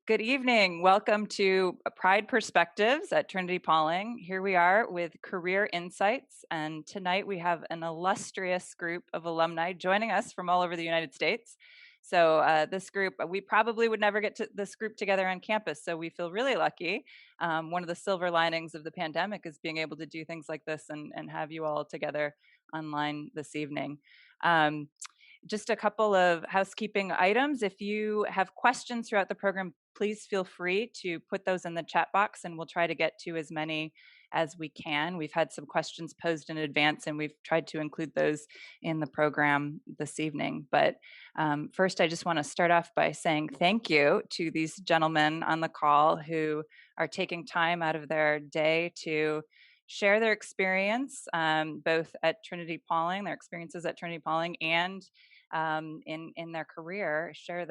Good evening. Welcome to Pride Perspectives at Trinity Pauling. Here we are with Career Insights, and tonight we have an illustrious group of alumni joining us from all over the United States. So this group, we probably would never get to this group together on campus, so we feel really lucky. One of the silver linings of the pandemic is being able to do things like this and have you all together online this evening. Um, just a couple of housekeeping items. If you have questions throughout the program, please feel free to put those in the chat box and we'll try to get to as many as we can. We've had some questions posed in advance and we've tried to include those in the program this evening. But first, I just want to start off by saying thank you to these gentlemen on the call who are taking time out of their day to share their experience, both at Trinity Pauling, their experiences at Trinity Pauling, and in their career, share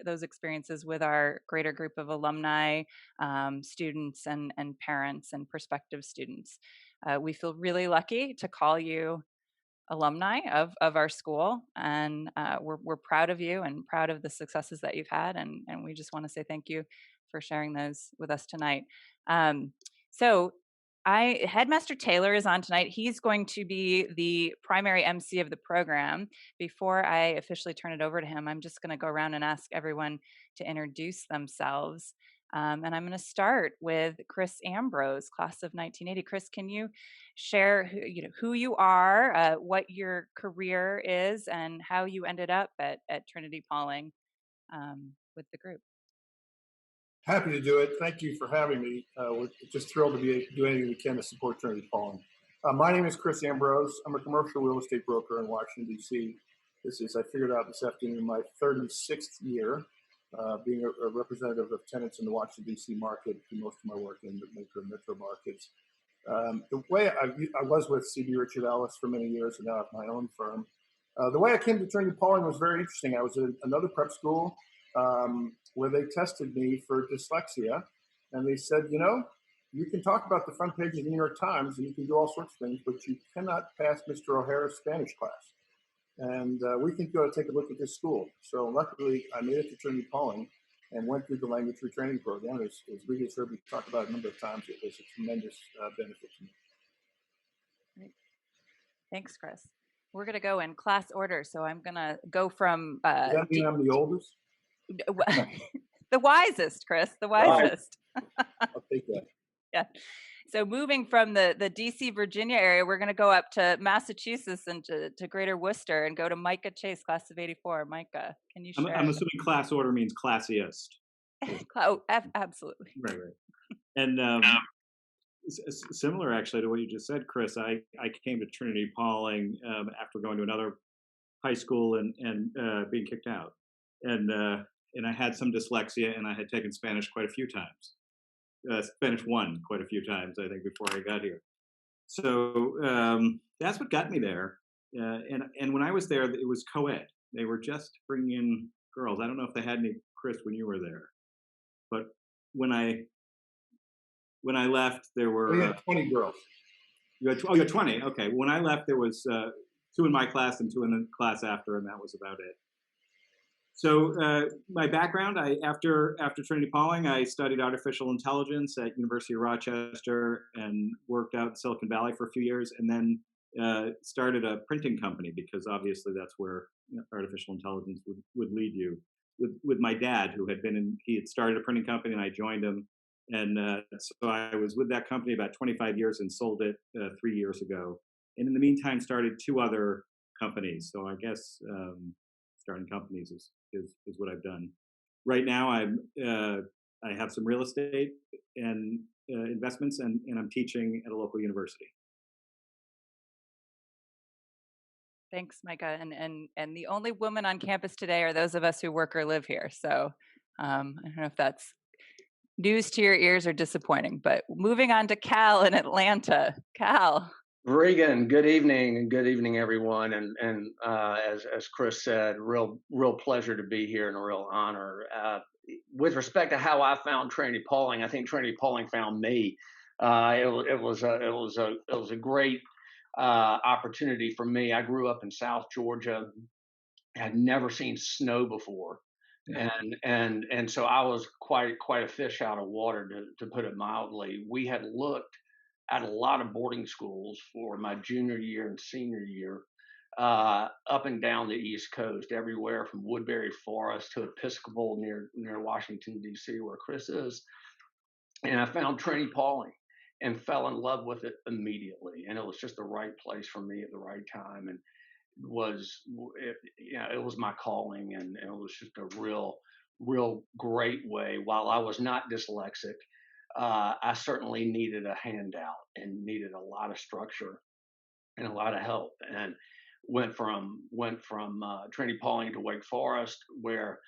those experiences with our greater group of alumni, students, and parents and prospective students. We feel really lucky to call you alumni of our school, and we're proud of you and proud of the successes that you've had, and we just want to say thank you for sharing those with us tonight. So Headmaster Taylor is on tonight. He's going to be the primary MC of the program. Before I officially turn it over to him, I'm just going to go around and ask everyone to introduce themselves. And I'm going to start with Chris Ambrose, class of 1980. Chris, can you share who you are, what your career is, and how you ended up at Trinity Pauling with the group? Happy to do it. Thank you for having me. We're just thrilled to be doing anything we can to support Trinity Pauling. My name is Chris Ambrose. I'm a commercial real estate broker in Washington, D.C. This is, I figured out this afternoon, my 36th year being a representative of tenants in the Washington, D.C. market, do most of my work in the major metro markets. The way I was with C.B. Richard Ellis for many years, and now I have my own firm. The way I came to Trinity Pauling was very interesting. I was in another prep school where they tested me for dyslexia, and they said, you can talk about the front page of the New York Times and you can do all sorts of things, but you cannot pass Mr. O'Hara's Spanish class. And we think you ought to take a look at this school. So luckily, I made it to Trinity Pauling and went through the language retraining program. As we just heard me talk about a number of times, it was a tremendous benefit to me. Great. Thanks, Chris. We're going to go in class order. So I'm going to go from... Does that mean I'm the oldest? The wisest, Chris, the wisest. I'll take that. Yeah. So moving from the DC, Virginia area, we're going to go up to Massachusetts and to Greater Worcester and go to Micah Chase, class of 84. Micah, can you share? I'm assuming class order means classiest. Oh, absolutely. Right. And similar actually to what you just said, Chris, I came to Trinity Pauling after going to another high school and being kicked out. And I had some dyslexia, and I had taken Spanish quite a few times. Spanish 1 quite a few times, I think, before I got here. So that's what got me there. And when I was there, it was co-ed. They were just bringing in girls. I don't know if they had any, Chris, when you were there. But when I left, there were... We had 20 girls. You had 20. Okay. When I left, there was 2 in my class and 2 in the class after, and that was about it. So my background, after Trinity Pauling, I studied artificial intelligence at University of Rochester and worked out in Silicon Valley for a few years, and then started a printing company because obviously that's where artificial intelligence would lead you. With my dad, he had started a printing company, and I joined him, and so I was with that company about 25 years and sold it 3 years ago. And in the meantime, started 2 other companies. So I guess starting companies is what I've done. Right now, I have some real estate and investments, and I'm teaching at a local university. Thanks, Micah. And the only women on campus today are those of us who work or live here. So I don't know if that's news to your ears or disappointing, but moving on to Cal in Atlanta. Cal. Regan, good evening, and good evening, everyone. And as Chris said, real pleasure to be here and a real honor. With respect to how I found Trinity Pauling, I think Trinity Pauling found me. It was a great opportunity for me. I grew up in South Georgia. I had never seen snow before, And so I was quite a fish out of water, to put it mildly. We had looked at a lot of boarding schools for my junior year and senior year, up and down the East Coast, everywhere from Woodbury Forest to Episcopal near Washington D.C., where Chris is. And I found Trinity Pauling and fell in love with it immediately. And it was just the right place for me at the right time. And it was my calling, and it was just a real great way. While I was not dyslexic, I certainly needed a handout and needed a lot of structure and a lot of help. And went from Trinity Pauling to Wake Forest, where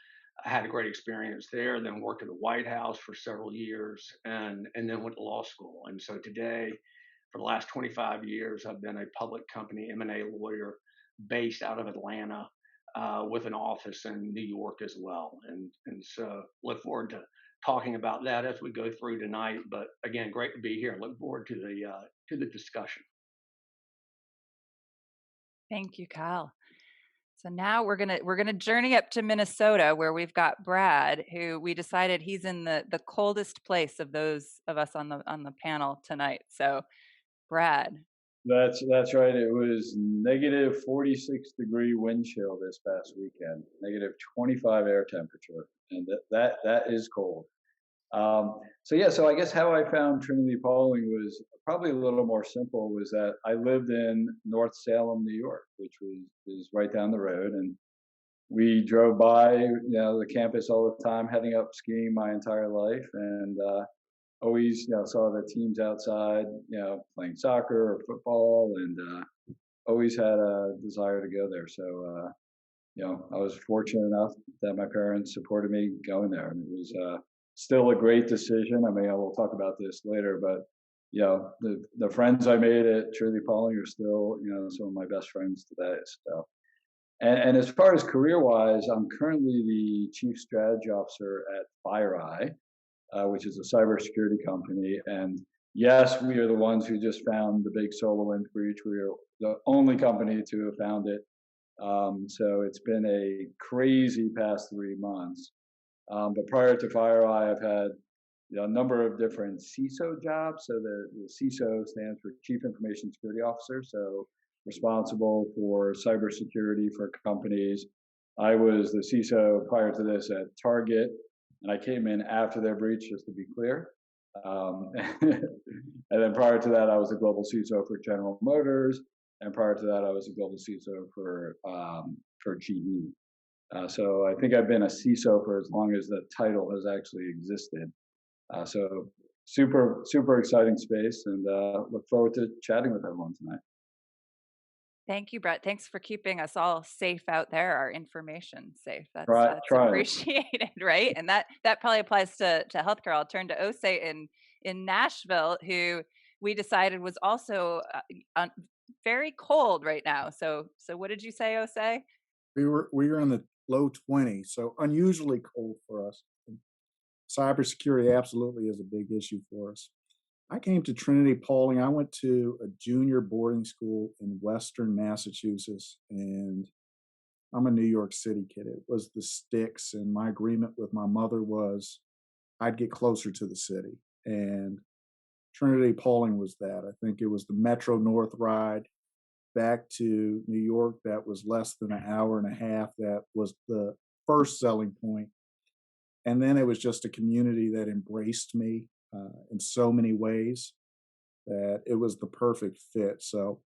I had a great experience there. Then worked at the White House for several years, and then went to law school. And so today, for the last 25 years, I've been a public company M&A lawyer based out of Atlanta, with an office in New York as well. And so look forward to talking about that as we go through tonight. But again, great to be here. Look forward to the discussion. Thank you, Kyle. So now we're gonna journey up to Minnesota, where we've got Brad, who we decided he's in the coldest place of those of us on the panel tonight. So Brad, That's right. It was negative 46-degree wind chill this past weekend, negative 25 air temperature, and that is cold. So I guess how I found Trinity Pauling was probably a little more simple. Was that I lived in North Salem, New York, which is right down the road, and we drove by, the campus all the time, heading up skiing my entire life, and always, saw the teams outside, playing soccer or football, and always had a desire to go there. So, I was fortunate enough that my parents supported me going there, and it was still a great decision. I mean, I will talk about this later, but the friends I made at Trinity Pauling are still, some of my best friends today. So, and as far as career wise, I'm currently the chief strategy officer at FireEye, which is a cybersecurity company. And yes, we are the ones who just found the big SolarWinds breach. We are the only company to have found it. So it's been a crazy past 3 months. But prior to FireEye, I've had a number of different CISO jobs. So the CISO stands for Chief Information Security Officer. So responsible for cybersecurity for companies. I was the CISO prior to this at Target, and I came in after their breach, just to be clear. And then prior to that, I was a global CISO for General Motors, and prior to that, I was a global CISO for GE. So I think I've been a CISO for as long as the title has actually existed. So super exciting space, and look forward to chatting with everyone tonight. thank you, Brett. Thanks for keeping us all safe out there, our information safe. That's Try. appreciated, right? And that probably applies to healthcare. I'll turn to Osei in Nashville, who we decided was also very cold right now. So what did you say, Osei? We were in the low 20s, so unusually cold for us. Cybersecurity absolutely is a big issue for us. I came to Trinity Pauling. I went to a junior boarding school in Western Massachusetts, and I'm a New York City kid. It was the sticks, and my agreement with my mother was I'd get closer to the city. And Trinity Pauling was that. I think it was the Metro North ride back to New York that was less than an hour and a half. That was the first selling point. And then it was just a community that embraced me in so many ways that it was the perfect fit. So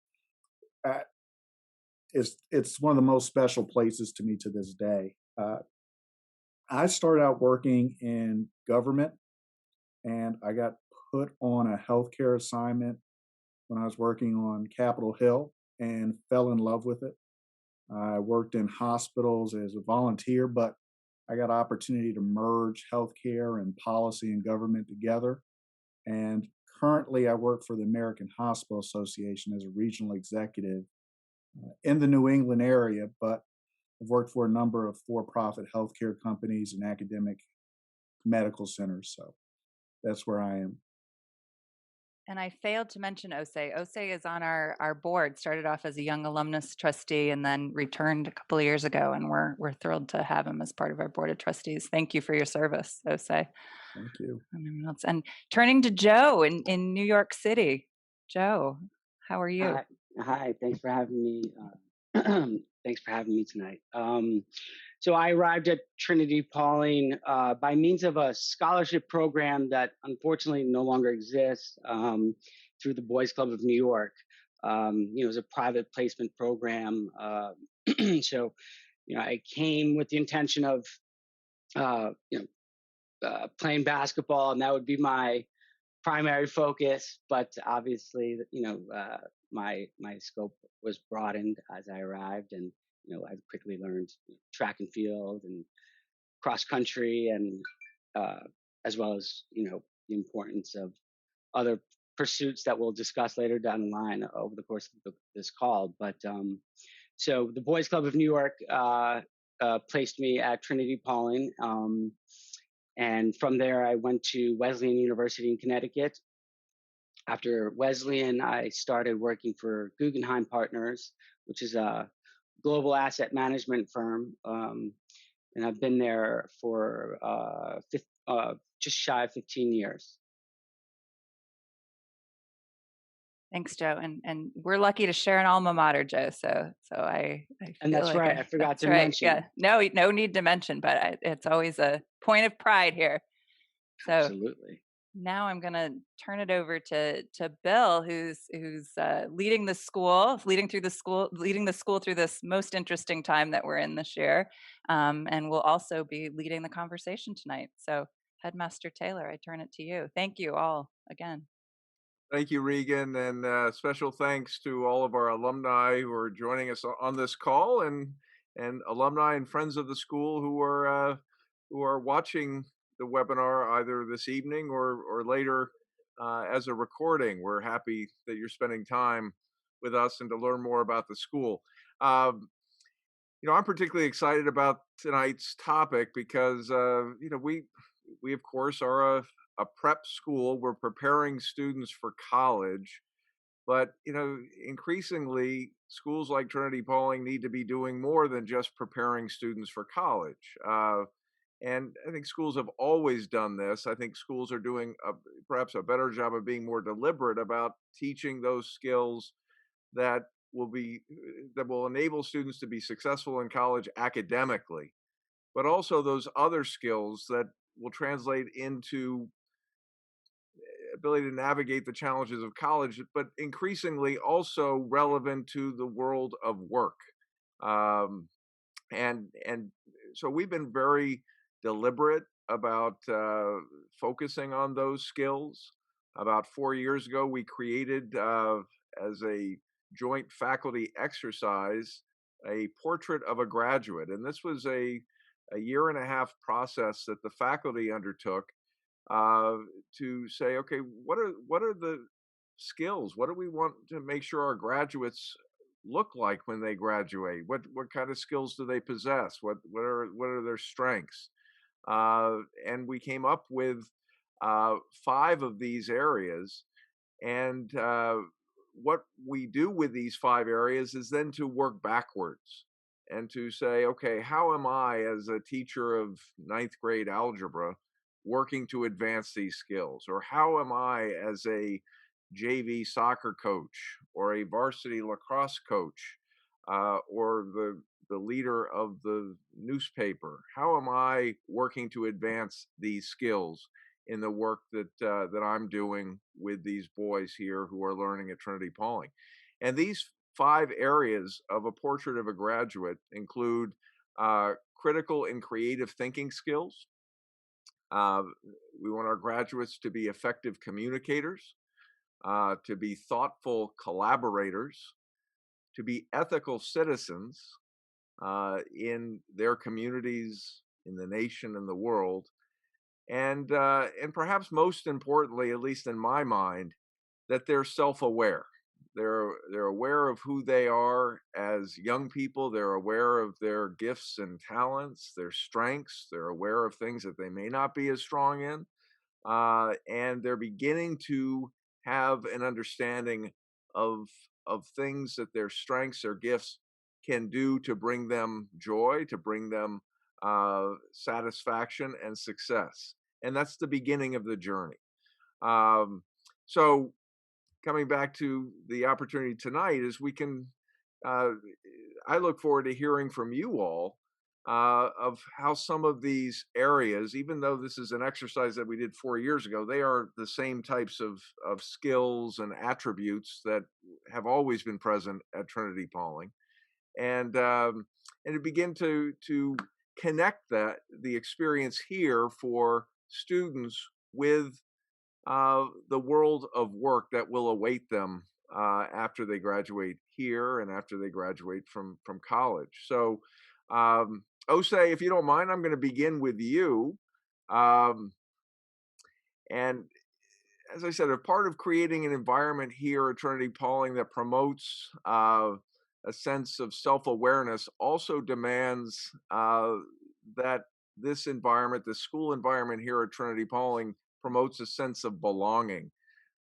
it's one of the most special places to me to this day. I started out working in government, and I got put on a healthcare assignment when I was working on Capitol Hill and fell in love with it. I worked in hospitals as a volunteer, but I got opportunity to merge healthcare and policy and government together. And currently I work for the American Hospital Association as a regional executive in the New England area, but I've worked for a number of for-profit healthcare companies and academic medical centers. So that's where I am. And I failed to mention Osei. Osei is on our board, started off as a young alumnus trustee and then returned a couple of years ago. And we're thrilled to have him as part of our board of trustees. Thank you for your service, Osei. Thank you. And everyone else. And turning to Joe in New York City. Joe, how are you? Hi. Thanks for having me. Thanks for having me tonight. So I arrived at Trinity Pauling by means of a scholarship program that unfortunately no longer exists through the Boys Club of New York. It was a private placement program. So, I came with the intention of, playing basketball, and that would be my primary focus. But obviously, my scope was broadened as I arrived, and I quickly learned track and field and cross country, and as well as the importance of other pursuits that we'll discuss later down the line over the course of this call. But so the Boys Club of New York placed me at Trinity Pauling. And from there, I went to Wesleyan University in Connecticut. After Wesleyan, I started working for Guggenheim Partners, which is a global asset management firm. And I've been there for just shy of 15 years. Thanks, Joe. And we're lucky to share an alma mater, Joe. So I and that's like right. I forgot to right. mention. Yeah. No need to mention, but it's always a point of pride here. So absolutely. Now I'm going to turn it over to Bill, who's leading the school through this most interesting time that we're in this year, and will also be leading the conversation tonight. So, Headmaster Taylor, I turn it to you. Thank you all again. Thank you, Regan, and special thanks to all of our alumni who are joining us on this call, and alumni and friends of the school who are watching the webinar either this evening or later as a recording. We're happy that you're spending time with us and to learn more about the school. I'm particularly excited about tonight's topic because we of course are a prep school. We're preparing students for college, but increasingly schools like Trinity Pauling need to be doing more than just preparing students for college. And I think schools have always done this. I think schools are doing perhaps a better job of being more deliberate about teaching those skills that will enable students to be successful in college academically, but also those other skills that will translate into ability to navigate the challenges of college, but increasingly also relevant to the world of work. And so we've been very deliberate about focusing on those skills. About 4 years ago, we created as a joint faculty exercise a portrait of a graduate, and this was a year and a half process that the faculty undertook to say, okay, what are the skills? What do we want to make sure our graduates look like when they graduate? What kind of skills do they possess? What are their strengths? And we came up with 5 of these areas. And what we do with these 5 areas is then to work backwards and to say, okay, how am I as a teacher of 9th grade algebra working to advance these skills? Or how am I as a JV soccer coach or a varsity lacrosse coach or the leader of the newspaper? How am I working to advance these skills in the work that I'm doing with these boys here who are learning at Trinity Pauling? And these 5 areas of a portrait of a graduate include critical and creative thinking skills. We want our graduates to be effective communicators, to be thoughtful collaborators, to be ethical citizens in their communities, in the nation, and the world, and perhaps most importantly, at least in my mind, that they're self-aware. They're aware of who they are as young people. They're aware of their gifts and talents, their strengths. They're aware of things that they may not be as strong in, and they're beginning to have an understanding of things that their strengths or gifts can do to bring them joy, to bring them satisfaction and success. And that's the beginning of the journey. Um, so coming back to the opportunity tonight is we can, uh, I look forward to hearing from you all of how some of these areas, even though this is an exercise that we did 4 years ago, they are the same types of skills and attributes that have always been present at Trinity Pauling, and to begin to connect the experience here for students with the world of work that will await them after they graduate here and after they graduate from college. So, Osei, if you don't mind, I'm going to begin with you. Um, and as I said, a part of creating an environment here at Trinity Pauling that promotes a sense of self-awareness also demands that this environment, the school environment here at Trinity Pauling, promotes a sense of belonging,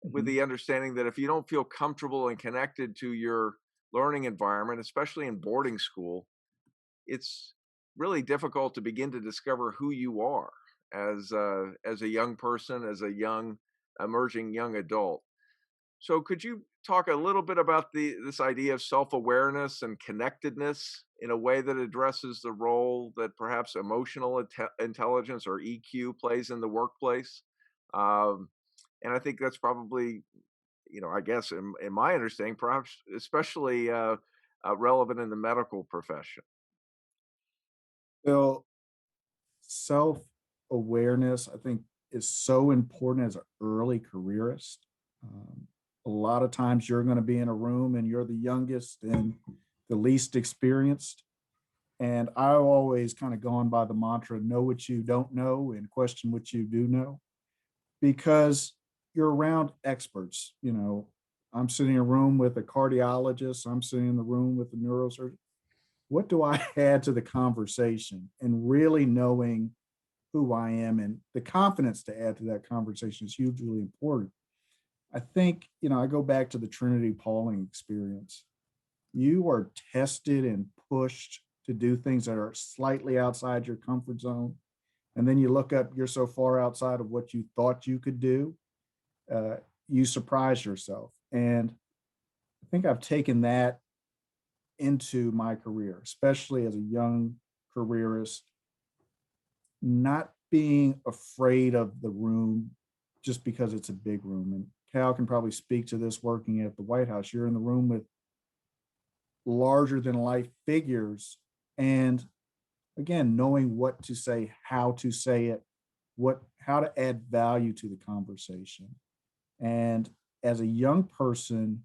with Mhm. the understanding that if you don't feel comfortable and connected to your learning environment, especially in boarding school, it's really difficult to begin to discover who you are as a young person, as a young emerging young adult. So could you talk a little bit about the this idea of self-awareness and connectedness in a way that addresses the role that perhaps emotional intelligence or EQ plays in the workplace? Um, and I think that's probably, I guess in my understanding, perhaps especially relevant in the medical profession. Well, self-awareness, I think, is so important as an early careerist. A lot of times you're going to be in a room and you're the youngest and the least experienced. And I've always kind of gone by the mantra, know what you don't know and question what you do know, because you're around experts. I'm sitting in a room with a cardiologist, I'm sitting in the room with a neurosurgeon. What do I add to the conversation? And really knowing who I am and the confidence to add to that conversation is hugely important. I think, I go back to the Trinity Pauling experience. You are tested and pushed to do things that are slightly outside your comfort zone. And then you look up, you're so far outside of what you thought you could do, uh, you surprise yourself. And I think I've taken that into my career, especially as a young careerist, not being afraid of the room just because it's a big room. And Cal can probably speak to this working at the White House. You're in the room with larger than life figures. And again, knowing what to say, how to say it, how to add value to the conversation. And as a young person,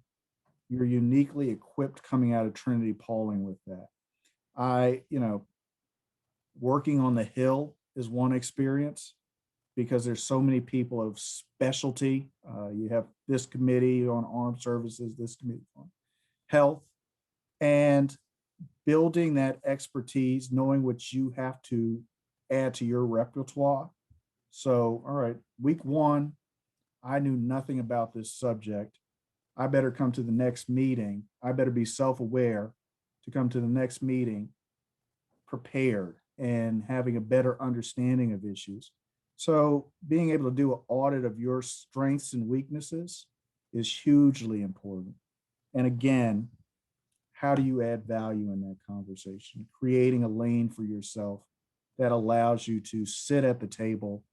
you're uniquely equipped coming out of Trinity Pauling with that. Working on the Hill is one experience because there's so many people of specialty. You have this committee on armed services, this committee on health, and building that expertise, knowing what you have to add to your repertoire. So, all right, week one, I knew nothing about this subject. I better come to the next meeting. I better be self-aware to come to the next meeting prepared and having a better understanding of issues. So being able to do an audit of your strengths and weaknesses is hugely important. And again, how do you add value in that conversation? Creating a lane for yourself that allows you to sit at the table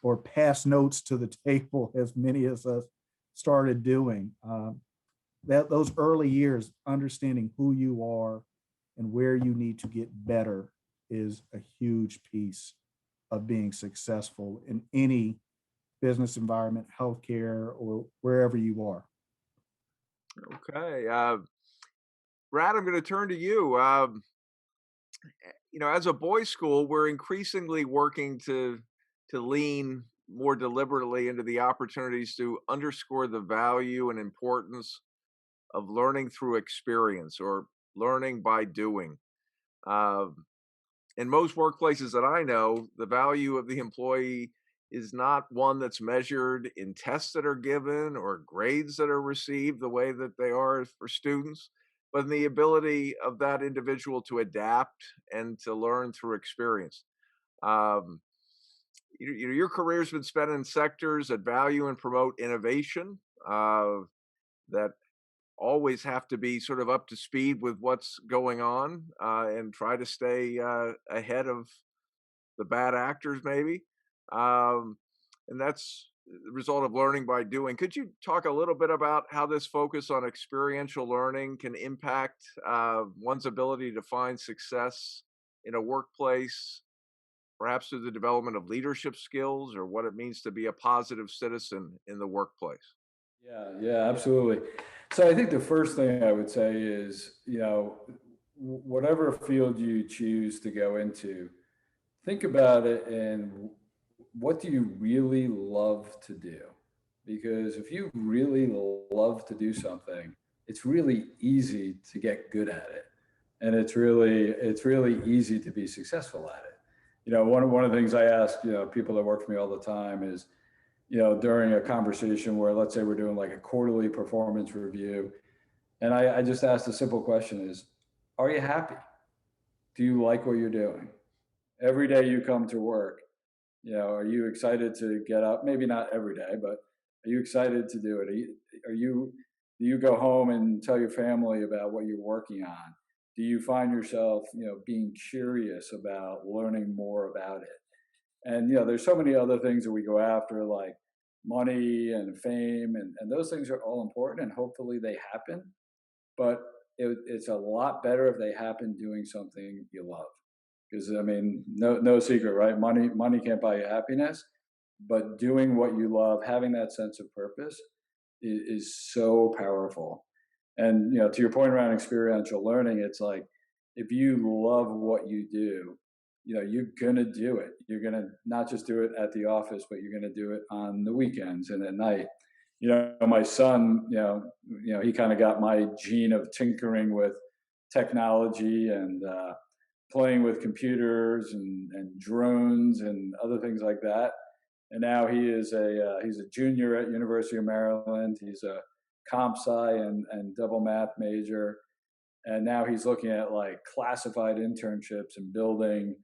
or pass notes to the table, as many of us started doing. Those early years, understanding who you are and where you need to get better is a huge piece of being successful in any business environment, healthcare, or wherever you are. Okay. Brad, I'm going to turn to you. As a boys' school, we're increasingly working to lean more deliberately into the opportunities to underscore the value and importance of learning through experience or learning by doing. Uh, in most workplaces that I know, the value of the employee is not one that's measured in tests that are given or grades that are received the way that they are for students, but in the ability of that individual to adapt and to learn through experience. Um, your career's been spent in sectors that value and promote innovation, that always have to be sort of up to speed with what's going on, and try to stay ahead of the bad actors, maybe. Um, and that's the result of learning by doing. Could you talk a little bit about how this focus on experiential learning can impact one's ability to find success in a workplace, perhaps through the development of leadership skills, or what it means to be a positive citizen in the workplace? Yeah, yeah, absolutely. So I think the first thing I would say is, whatever field you choose to go into, think about it and what do you really love to do? Because if you really love to do something, it's really easy to get good at it. And it's really easy to be successful at it. One of the things I ask, people that work for me all the time is, during a conversation where, let's say we're doing like a quarterly performance review, and I just ask the simple question is, are you happy? Do you like what you're doing? Every day you come to work, are you excited to get up? Maybe not every day, but are you excited to do it? Do you go home and tell your family about what you're working on? Do you find yourself, being curious about learning more about it? And, there's so many other things that we go after, like money and fame, and those things are all important and hopefully they happen. But it's a lot better if they happen doing something you love. Because I mean, no secret, right? Money can't buy you happiness, but doing what you love, having that sense of purpose is so powerful. And to your point around experiential learning, it's like if you love what you do, you're gonna do it. You're gonna not just do it at the office, but you're gonna do it on the weekends and at night. My son, he kind of got my gene of tinkering with technology and playing with computers and drones and other things like that. And now he's a junior at University of Maryland. He's a comp sci and double math major. And now he's looking at like classified internships and building,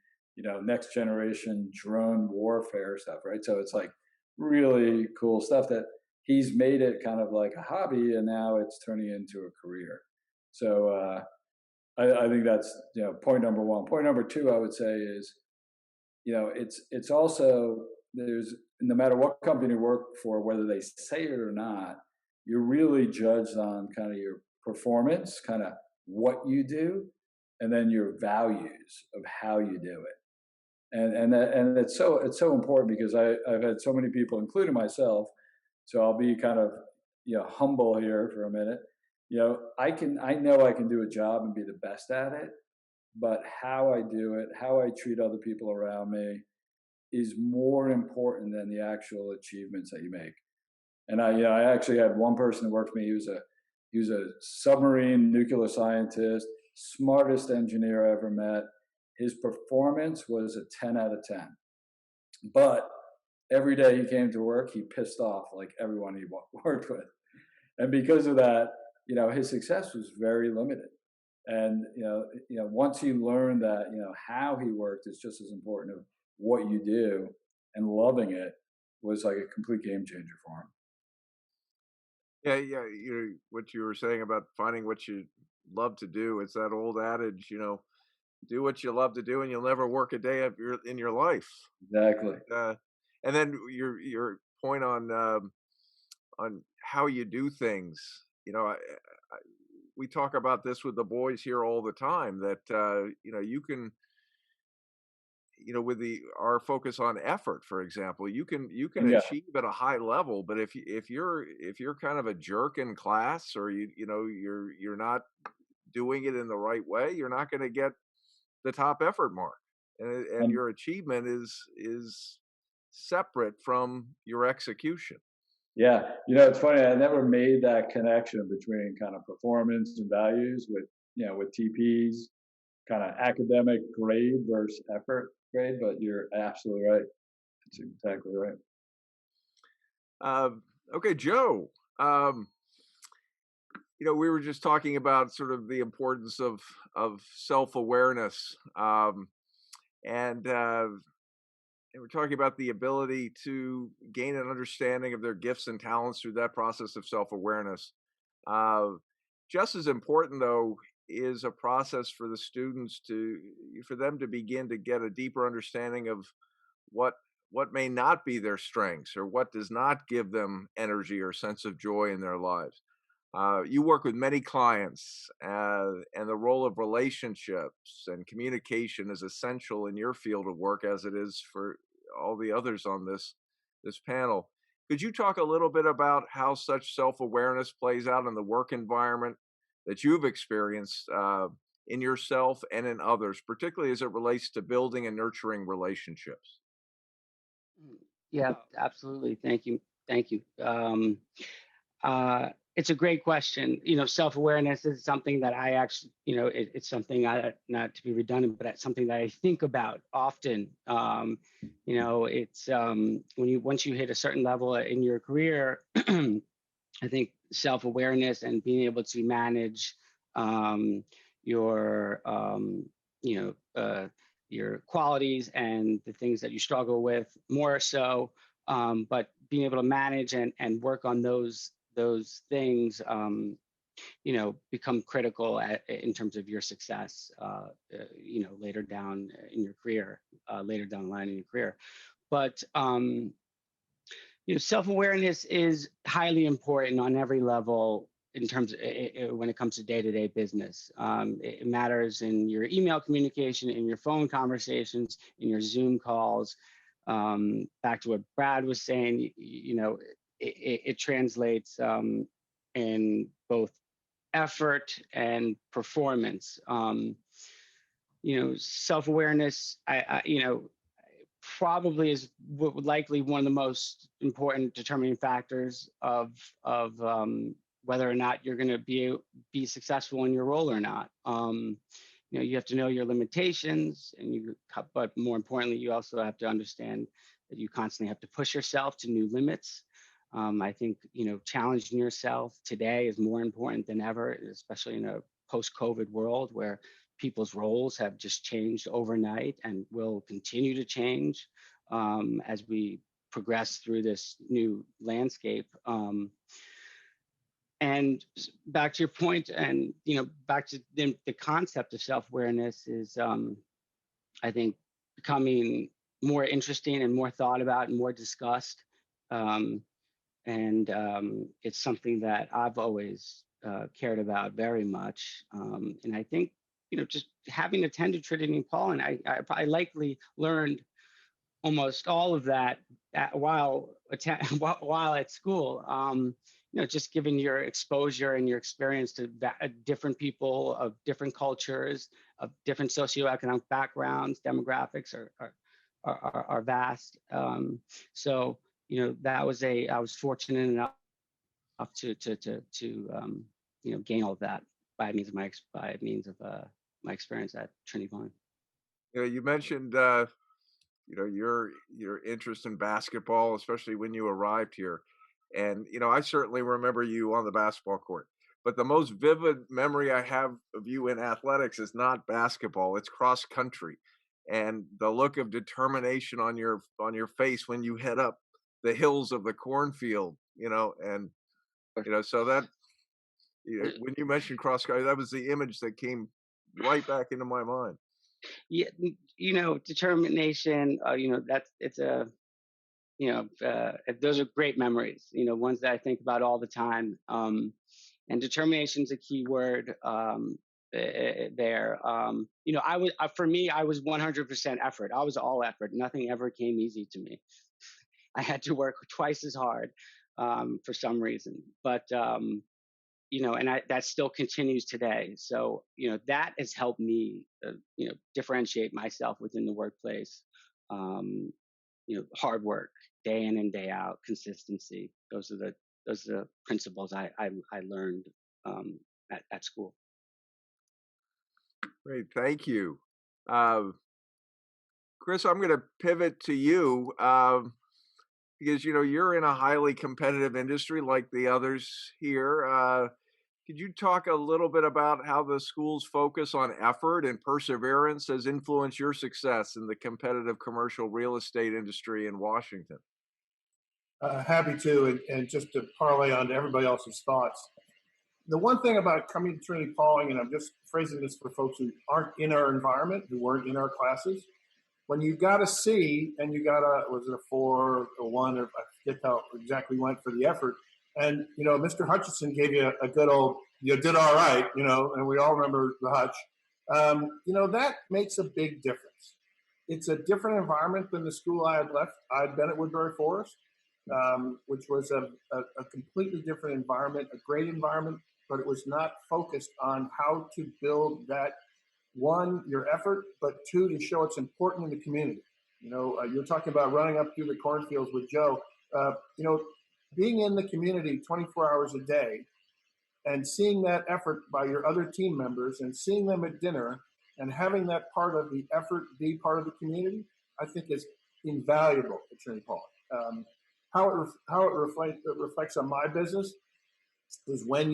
next generation drone warfare stuff, right? So it's like really cool stuff that he's made it kind of like a hobby, and now it's turning into a career. So I think that's point number one. Point number two, I would say is, it's also there's no matter what company you work for, whether they say it or not, you're really judged on kind of your performance, kind of what you do, and then your values of how you do it. And it's so important because I've had so many people, including myself. So I'll be kind of humble here for a minute. I know I can do a job and be the best at it, but how I do it, how I treat other people around me is more important than the actual achievements that you make. And I actually had one person who worked for me. He was a submarine nuclear scientist, smartest engineer I ever met. His performance was a 10 out of 10. But every day he came to work, he pissed off like everyone he worked with. And because of that, his success was very limited. And, once he learned that, how he worked is just as important of what you do, and loving it was like a complete game changer for him. Yeah, yeah. What you were saying about finding what you love to do. It's that old adage, do what you love to do, and you'll never work a day of in your life. Exactly. Uh, and then your point on how you do things. We talk about this with the boys here all the time. That you can, with our focus on effort, for example, you can Yeah. achieve at a high level, but if you're kind of a jerk in class, or you're not doing it in the right way, you're not going to get the top effort mark, and And your achievement is separate from your execution. yeah, it's funny. I never made that connection between kind of performance and values with TPs, kind of academic grade versus effort grade, but you're absolutely right. That's exactly right. Okay, Joe. Um, we were just talking about sort of the importance of self-awareness, and we're talking about the ability to gain an understanding of their gifts and talents through that process of self-awareness. Uh, just as important, though, is a process for the students for them to begin to get a deeper understanding of what what may not be their strengths or what does not give them energy or sense of joy in their lives. You work with many clients, and the role of relationships and communication is essential in your field of work, as it is for all the others on this panel. Could you talk a little bit about how such self-awareness plays out in the work environment that you've experienced in yourself and in others, particularly as it relates to building and nurturing relationships? Yeah, absolutely. Thank you. Thank you. It's a great question. Self-awareness is something that I actually, it's something not to be redundant, but it's something that I think about often. It's once you hit a certain level in your career, I think self-awareness and being able to manage your, your qualities and the things that you struggle with more so, but being able to manage and work on those things, become critical in terms of your success, later down in your career, later down the line in your career. But self-awareness is highly important on every level in terms of when it comes to day-to-day business. It matters in your email communication, in your phone conversations, in your Zoom calls. Back to what Brad was saying, it translates in both effort and performance. Self-awareness, probably is likely one of the most important determining factors of whether or not you're going to be successful in your role or not. You have to know your limitations, but more importantly, you also have to understand that you constantly have to push yourself to new limits. I think challenging yourself today is more important than ever, especially in a post-COVID world where people's roles have just changed overnight and will continue to change as we progress through this new landscape. And back to your point, and back to the concept of self-awareness is, I think, becoming more interesting and more thought about and more discussed. It's something that I've always cared about very much. And I think, just having attended Trinity Paul, I likely learned almost all of that while at school. Just given your exposure and your experience to different people of different cultures, of different socioeconomic backgrounds, demographics are vast. So I was fortunate enough to gain all of that by means of my experience at Trinity Pine. You mentioned your interest in basketball, especially when you arrived here, and I certainly remember you on the basketball court. But the most vivid memory I have of you in athletics is not basketball; it's cross country, and the look of determination on your face when you head up the hills of the cornfield. And so that when you mentioned cross country, that was the image that came right back into my mind. Yeah, determination. Those are great memories. Ones that I think about all the time. And determination is a key word there. For me, I was 100% effort. I was all effort. Nothing ever came easy to me. I had to work twice as hard for some reason, but that still continues today. So that has helped me differentiate myself within the workplace. Hard work, day in and day out, consistency. Those are the principles I learned at school. Great, thank you. Chris, I'm going to pivot to you because you're in a highly competitive industry like the others here. Could you talk a little bit about how the school's focus on effort and perseverance has influenced your success in the competitive commercial real estate industry in Washington? Happy to, and just to parlay on to everybody else's thoughts. The one thing about coming to Trinity Pauling, and I'm just phrasing this for folks who aren't in our environment, who weren't in our classes, when you got a C and you got was it a 4 or 1, or I forget how exactly went for the effort, and Mr. Hutchinson gave you a good old, you did all right, and we all remember the Hutch. That makes a big difference. It's a different environment than the school I had left. I'd been at Woodbury Forest, which was a completely different environment, a great environment, but it was not focused on how to build that, one, your effort, but two, to show it's important in the community. You're talking about running up through the cornfields with Joe. Being in the community 24 hours a day and seeing that effort by your other team members and seeing them at dinner and having that part of the effort be part of the community, I think is invaluable at Trinity Pauling. How it reflects on my business is when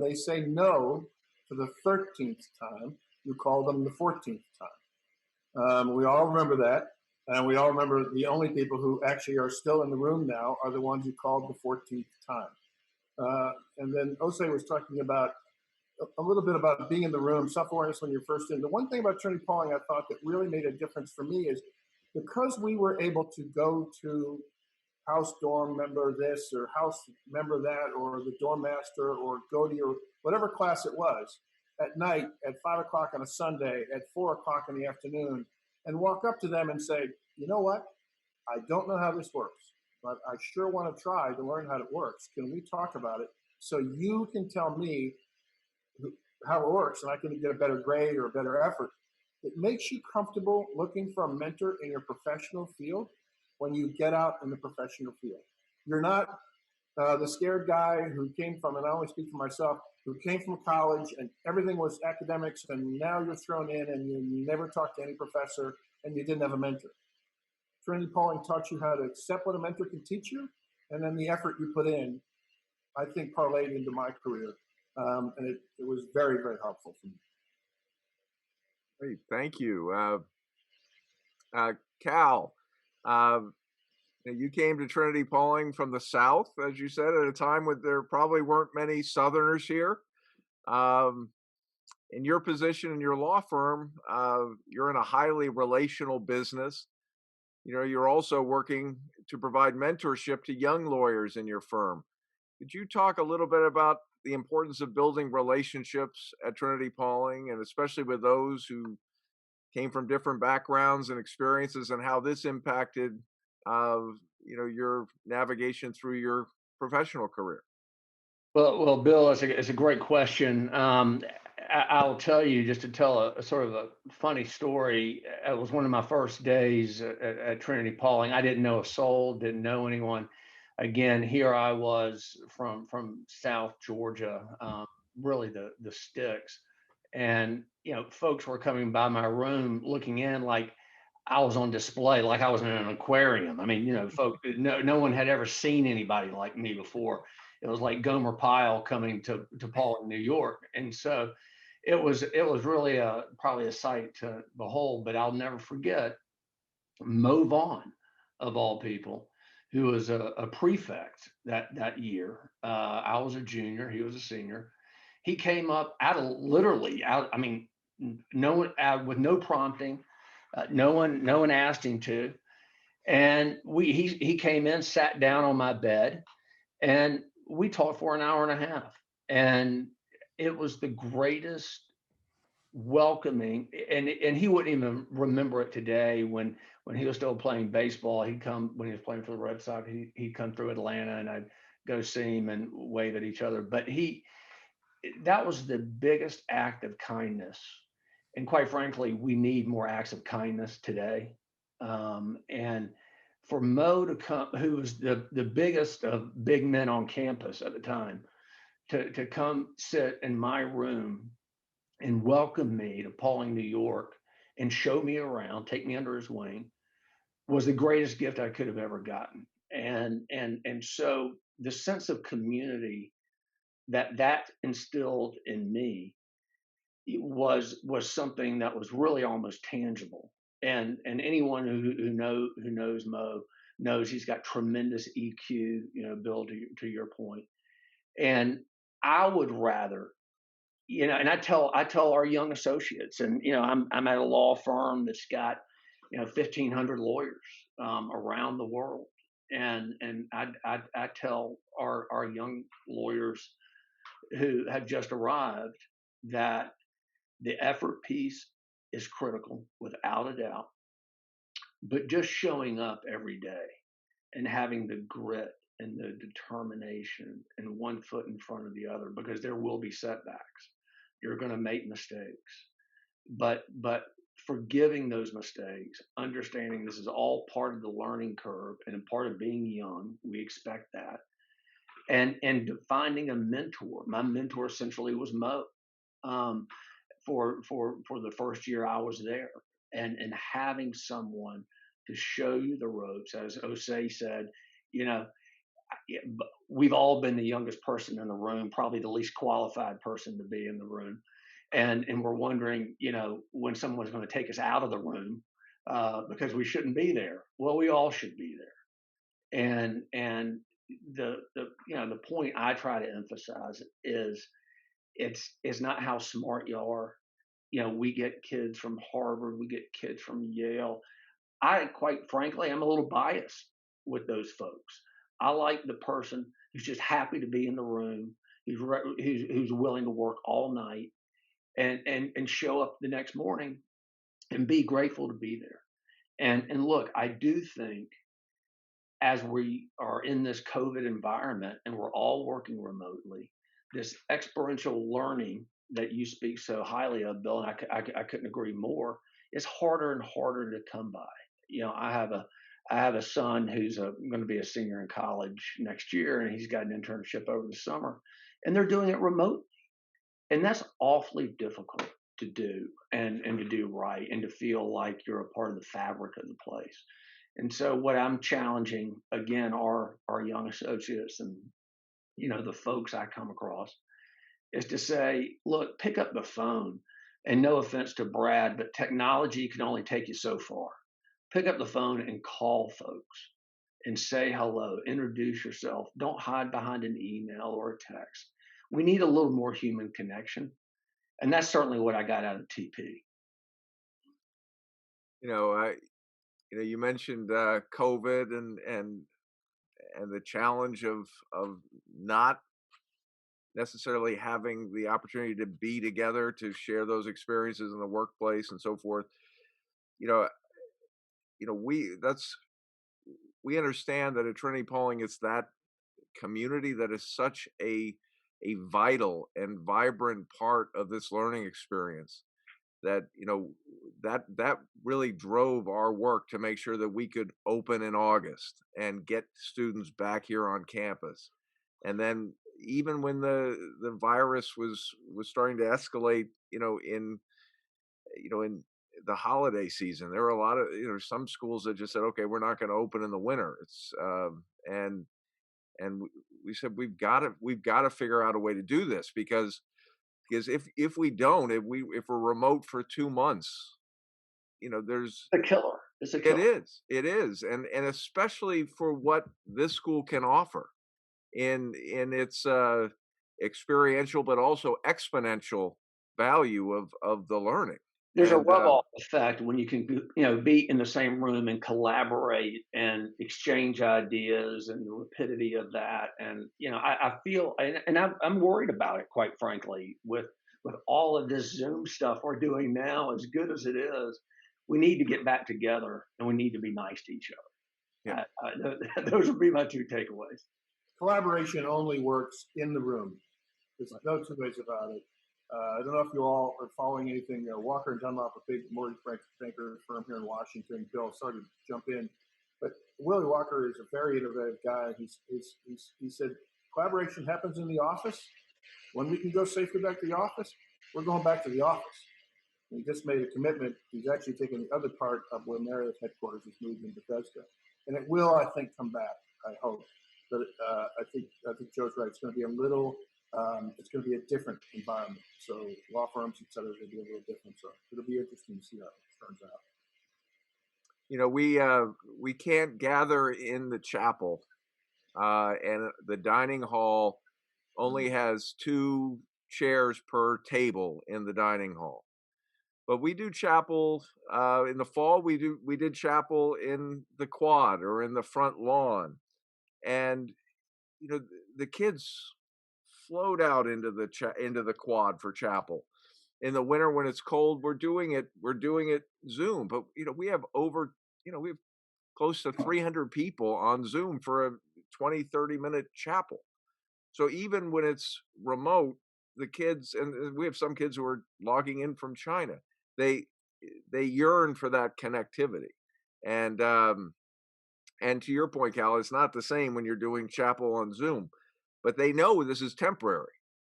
they say no for the 13th time, you call them the 14th time. We all remember that, and we all remember the only people who actually are still in the room now are the ones who called the 14th time. And then Osei was talking about a little bit about being in the room, self-awareness when you're first in. The one thing about Trinity Pauling I thought that really made a difference for me is because we were able to go to house dorm member this or house member that, or the dorm master, or go to your whatever class it was at night at 5 o'clock on a Sunday, at 4 o'clock in the afternoon, and walk up to them and say, you know what? I don't know how this works, but I sure want to try to learn how it works. Can we talk about it so you can tell me how it works and I can get a better grade or a better effort? It makes you comfortable looking for a mentor in your professional field when you get out in the professional field. You're not the scared guy who came from, and I only speak for myself, who came from college and everything was academics, and now you're thrown in and you never talked to any professor and you didn't have a mentor. Trinity Pauling taught you how to accept what a mentor can teach you, and then the effort you put in, I think, parlayed into my career. And it was very, very helpful for me. Great, thank you. Cal, you came to Trinity Pauling from the South, as you said, at a time when there probably weren't many Southerners here. In your position in your law firm, you're in a highly relational business. You're also working to provide mentorship to young lawyers in your firm. Could you talk a little bit about the importance of building relationships at Trinity Pauling, and especially with those who came from different backgrounds and experiences, and how this impacted your navigation through your professional career? Well, Bill, it's a great question. I'll tell you, just to tell a sort of a funny story. It was one of my first days at Trinity Pauling. I didn't know a soul, didn't know anyone. Again, here I was from South Georgia, really the sticks, and folks were coming by my room, looking in like I was on display, like I was in an aquarium. I mean, folks, no one had ever seen anybody like me before. It was like Gomer Pyle coming to Pauling, New York, and so it was really probably a sight to behold. But I'll never forget Mo Vaughn, of all people, who was a prefect that year. I was a junior, he was a senior. He came up literally out. I mean, no one with no prompting. No one asked him to, and he came in, sat down on my bed, and we talked for an hour and a half, and it was the greatest welcoming. And he wouldn't even remember it today. When he was still playing baseball, he'd come, when he was playing for the Red Sox, he'd come through Atlanta, and I'd go see him and wave at each other. But that was the biggest act of kindness. And quite frankly, we need more acts of kindness today. And for Mo to come, who was the biggest of big men on campus at the time, to come sit in my room and welcome me to Pauling, New York, and show me around, take me under his wing, was the greatest gift I could have ever gotten. And so the sense of community that instilled in me was something that was really almost tangible. And anyone who knows Mo knows he's got tremendous EQ, Bill, to your point. And I would rather, and I tell our young associates, and I'm at a law firm that's got 1,500 lawyers around the world, and I tell our young lawyers who have just arrived that the effort piece is critical, without a doubt, but just showing up every day and having the grit and the determination and one foot in front of the other, because there will be setbacks. You're going to make mistakes, but forgiving those mistakes, understanding this is all part of the learning curve and part of being young. We expect that. And finding a mentor. My mentor essentially was Mo. For the first year I was there, and having someone to show you the ropes, as Osei said, we've all been the youngest person in the room, probably the least qualified person to be in the room, and we're wondering, when someone's going to take us out of the room because we shouldn't be there. Well, we all should be there, and the point I try to emphasize is it's not how smart you are. We get kids from Harvard, we get kids from Yale. I, quite frankly, I'm a little biased with those folks. I like the person who's just happy to be in the room, who's willing to work all night and show up the next morning and be grateful to be there. And look, I do think as we are in this COVID environment and we're all working remotely, this experiential learning that you speak so highly of, Bill, and I couldn't agree more, is harder and harder to come by. I have a son who's going to be a senior in college next year, and he's got an internship over the summer, and they're doing it remotely. And that's awfully difficult to do and to do right and to feel like you're a part of the fabric of the place. And so what I'm challenging, again, our young associates and, the folks I come across, is to say, look, pick up the phone. And no offense to Brad, but technology can only take you so far. Pick up the phone and call folks and say hello, introduce yourself. Don't hide behind an email or a text. We need a little more human connection. And that's certainly what I got out of TP. You mentioned COVID and the challenge of not necessarily having the opportunity to be together to share those experiences in the workplace and so forth. We understand that at Trinity Pawling, it's that community that is such a vital and vibrant part of this learning experience that that really drove our work to make sure that we could open in August and get students back here on campus. And then even when the virus was starting to escalate, in the holiday season, there were a lot of some schools that just said, okay, we're not going to open in the winter. It's and we said we've got to figure out a way to do this because if we don't, if we're remote for 2 months, there's a killer. It's a killer. It is, and especially for what this school can offer in its experiential but also exponential value of the learning. There's a rub-off effect when you can, be in the same room and collaborate and exchange ideas, and the rapidity of that. And I feel, and I'm worried about it, quite frankly, with all of this Zoom stuff we're doing now. As good as it is, we need to get back together and we need to be nice to each other. Yeah. Those would be my 2 takeaways. Collaboration only works in the room. There's no 2 ways about it. I don't know if you all are following anything. Walker and Dunlop, a big mortgage banker firm here in Washington. Bill, sorry to jump in, but Willie Walker is a very innovative guy. He said collaboration happens in the office. When we can go safely back to the office, we're going back to the office. And he just made a commitment. He's actually taking the other part of where Marriott headquarters is moved in Bethesda, and it will, I think, come back. I hope, but I think Joe's right. It's going to be a little. It's going to be a different environment. So law firms, et cetera, are going to be a little different. So it'll be interesting to see how it turns out. You know, we can't gather in the chapel, and the dining hall only has 2 chairs per table in the dining hall. But we do chapel in the fall. We did chapel in the quad or in the front lawn, and you know the kids float out into the quad for chapel. In the winter when it's cold, we're doing it Zoom. But you know we have close to 300 people on Zoom for a 20-30 minute chapel. So even when it's remote, the kids, and we have some kids who are logging in from China, they yearn for that connectivity. And to your point, Cal, it's not the same when you're doing chapel on Zoom, but they know this is temporary,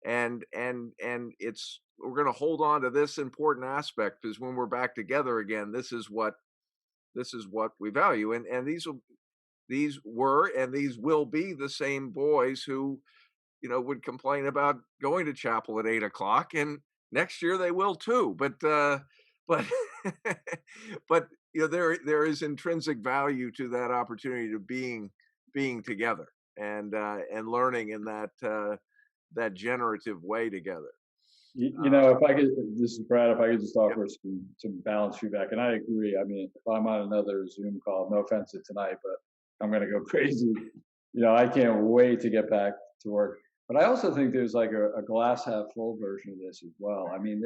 and we're going to hold on to this important aspect, because when we're back together again, this is what we value. And these were and these will be the same boys who, you know, would complain about going to chapel at 8 o'clock, and next year they will too. But but you know, there is intrinsic value to that opportunity to being together and learning in that generative way together. You know, if I could, this is Brad, if I could just offer some balance feedback, and I agree. I mean, if I'm on another Zoom call, no offense to tonight, but I'm going to go crazy. You know, I can't wait to get back to work. But I also think there's like a glass half full version of this as well. I mean,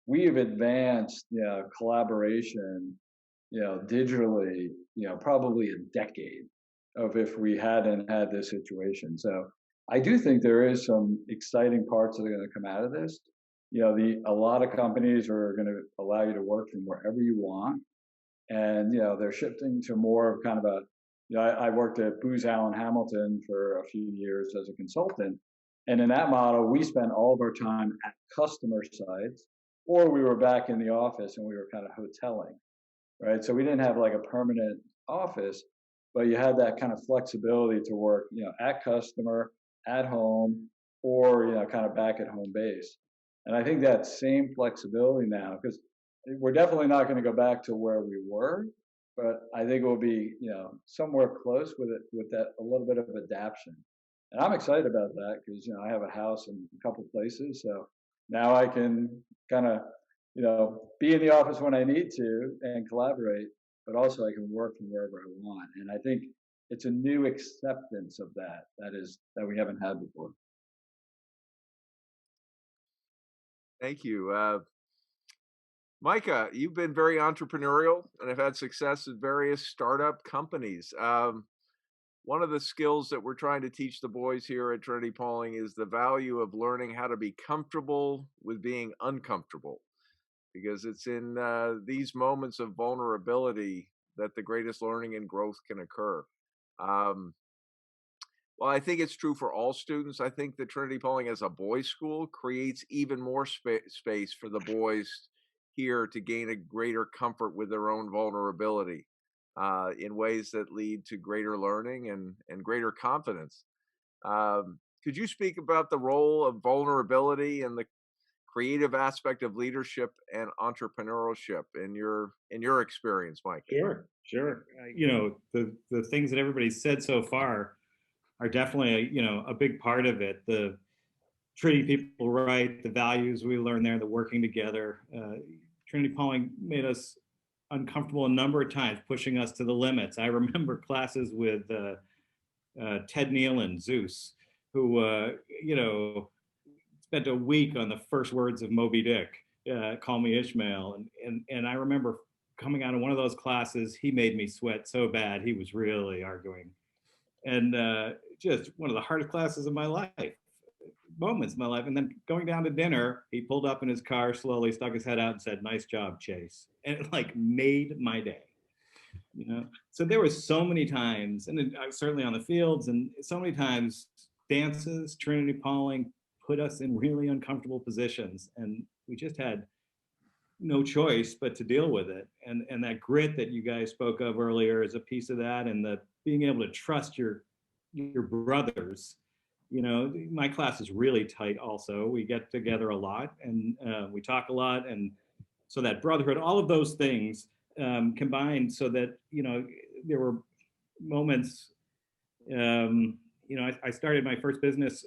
we have advanced, you know, collaboration, you know, digitally, you know, probably a decade of if we hadn't had this situation. So I do think there is some exciting parts that are going to come out of this. You know, a lot of companies are going to allow you to work from wherever you want, and you know they're shifting to more of kind of a. You know, I worked at Booz Allen Hamilton for a few years as a consultant, and in that model, we spent all of our time at customer sites, or we were back in the office and we were kind of hoteling, right? So we didn't have like a permanent office, but you had that kind of flexibility to work, you know, at customer, at home, or you know, kind of back at home base. And I think that same flexibility now, because we're definitely not going to go back to where we were, but I think it will be, you know, somewhere close with it, with that a little bit of adaptation. And I'm excited about that because, you know, I have a house in a couple places, so now I can kind of, you know, be in the office when I need to and collaborate, but also I can work from wherever I want. And I think it's a new acceptance of that we haven't had before. Thank you. Micah, you've been very entrepreneurial and have had success at various startup companies. One of the skills that we're trying to teach the boys here at Trinity Pawling is the value of learning how to be comfortable with being uncomfortable, because it's in these moments of vulnerability that the greatest learning and growth can occur. Well, I think it's true for all students. I think that Trinity Pawling as a boys' school creates even more space for the boys here to gain a greater comfort with their own vulnerability in ways that lead to greater learning and greater confidence. Could you speak about the role of vulnerability and the creative aspect of leadership and entrepreneurship in your experience, Mike? Sure. You know, the things that everybody's said so far are definitely a big part of it. The treating people right, the values we learn there, the working together. Trinity Pawling made us uncomfortable a number of times, pushing us to the limits. I remember classes with Ted Nealon, Zeus, who spent a week on the first words of Moby Dick, "Call me Ishmael," and I remember coming out of one of those classes, he made me sweat so bad. He was really arguing, and just one of the hardest classes of my life, moments in my life. And then going down to dinner, he pulled up in his car slowly, stuck his head out and said, "Nice job, Chase." And it like made my day, So there were so many times, and I was certainly on the fields, and so many times dances, Trinity Pawling put us in really uncomfortable positions. And we just had no choice but to deal with it. And that grit that you guys spoke of earlier is a piece of that, and the being able to trust your brothers. You know, my class is really tight also. We get together a lot, and we talk a lot, and so that brotherhood, all of those things combined, so that, you know, there were moments. You know, I started my first business,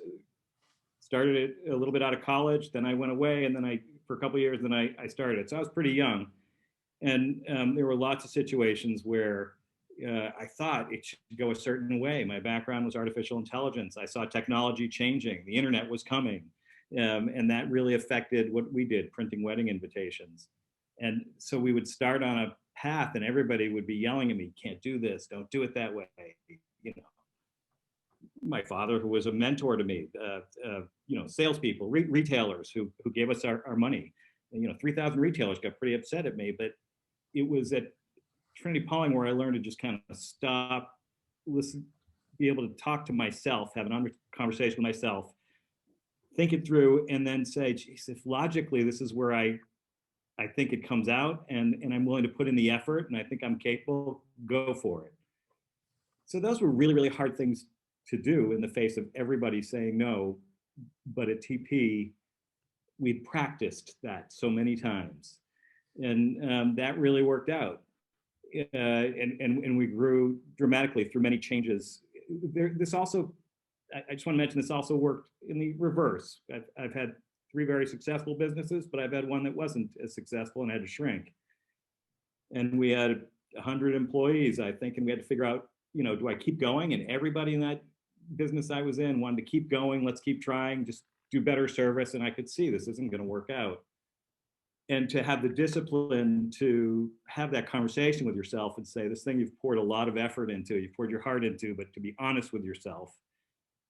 started it a little bit out of college, then I went away, and then for a couple of years, then I started it. So I was pretty young, and there were lots of situations where I thought it should go a certain way. My background was artificial intelligence. I saw technology changing. The internet was coming. And that really affected what we did, printing wedding invitations. And so we would start on a path and everybody would be yelling at me, can't do this, don't do it that way. You know, my father, who was a mentor to me, you know, salespeople, retailers who gave us our money. You know, 3,000 retailers got pretty upset at me, but it was at Trinity Pawling where I learned to just kind of stop, listen, be able to talk to myself, have an conversation with myself, think it through, and then say, geez, if logically this is where I think it comes out, and I'm willing to put in the effort, and I think I'm capable, go for it. So those were really, really hard things to do in the face of everybody saying no. But at TP, we'd practiced that so many times, and that really worked out. And we grew dramatically through many changes. This also, I just want to mention, this also worked in the reverse. I've had 3 very successful businesses, but I've had one that wasn't as successful and had to shrink. And we had 100 employees, I think, and we had to figure out, you know, do I keep going? And everybody in that business I was in wanted to keep going. Let's keep trying, just do better service. And I could see this isn't going to work out. And to have the discipline to have that conversation with yourself and say, this thing you've poured a lot of effort into, you've poured your heart into, but to be honest with yourself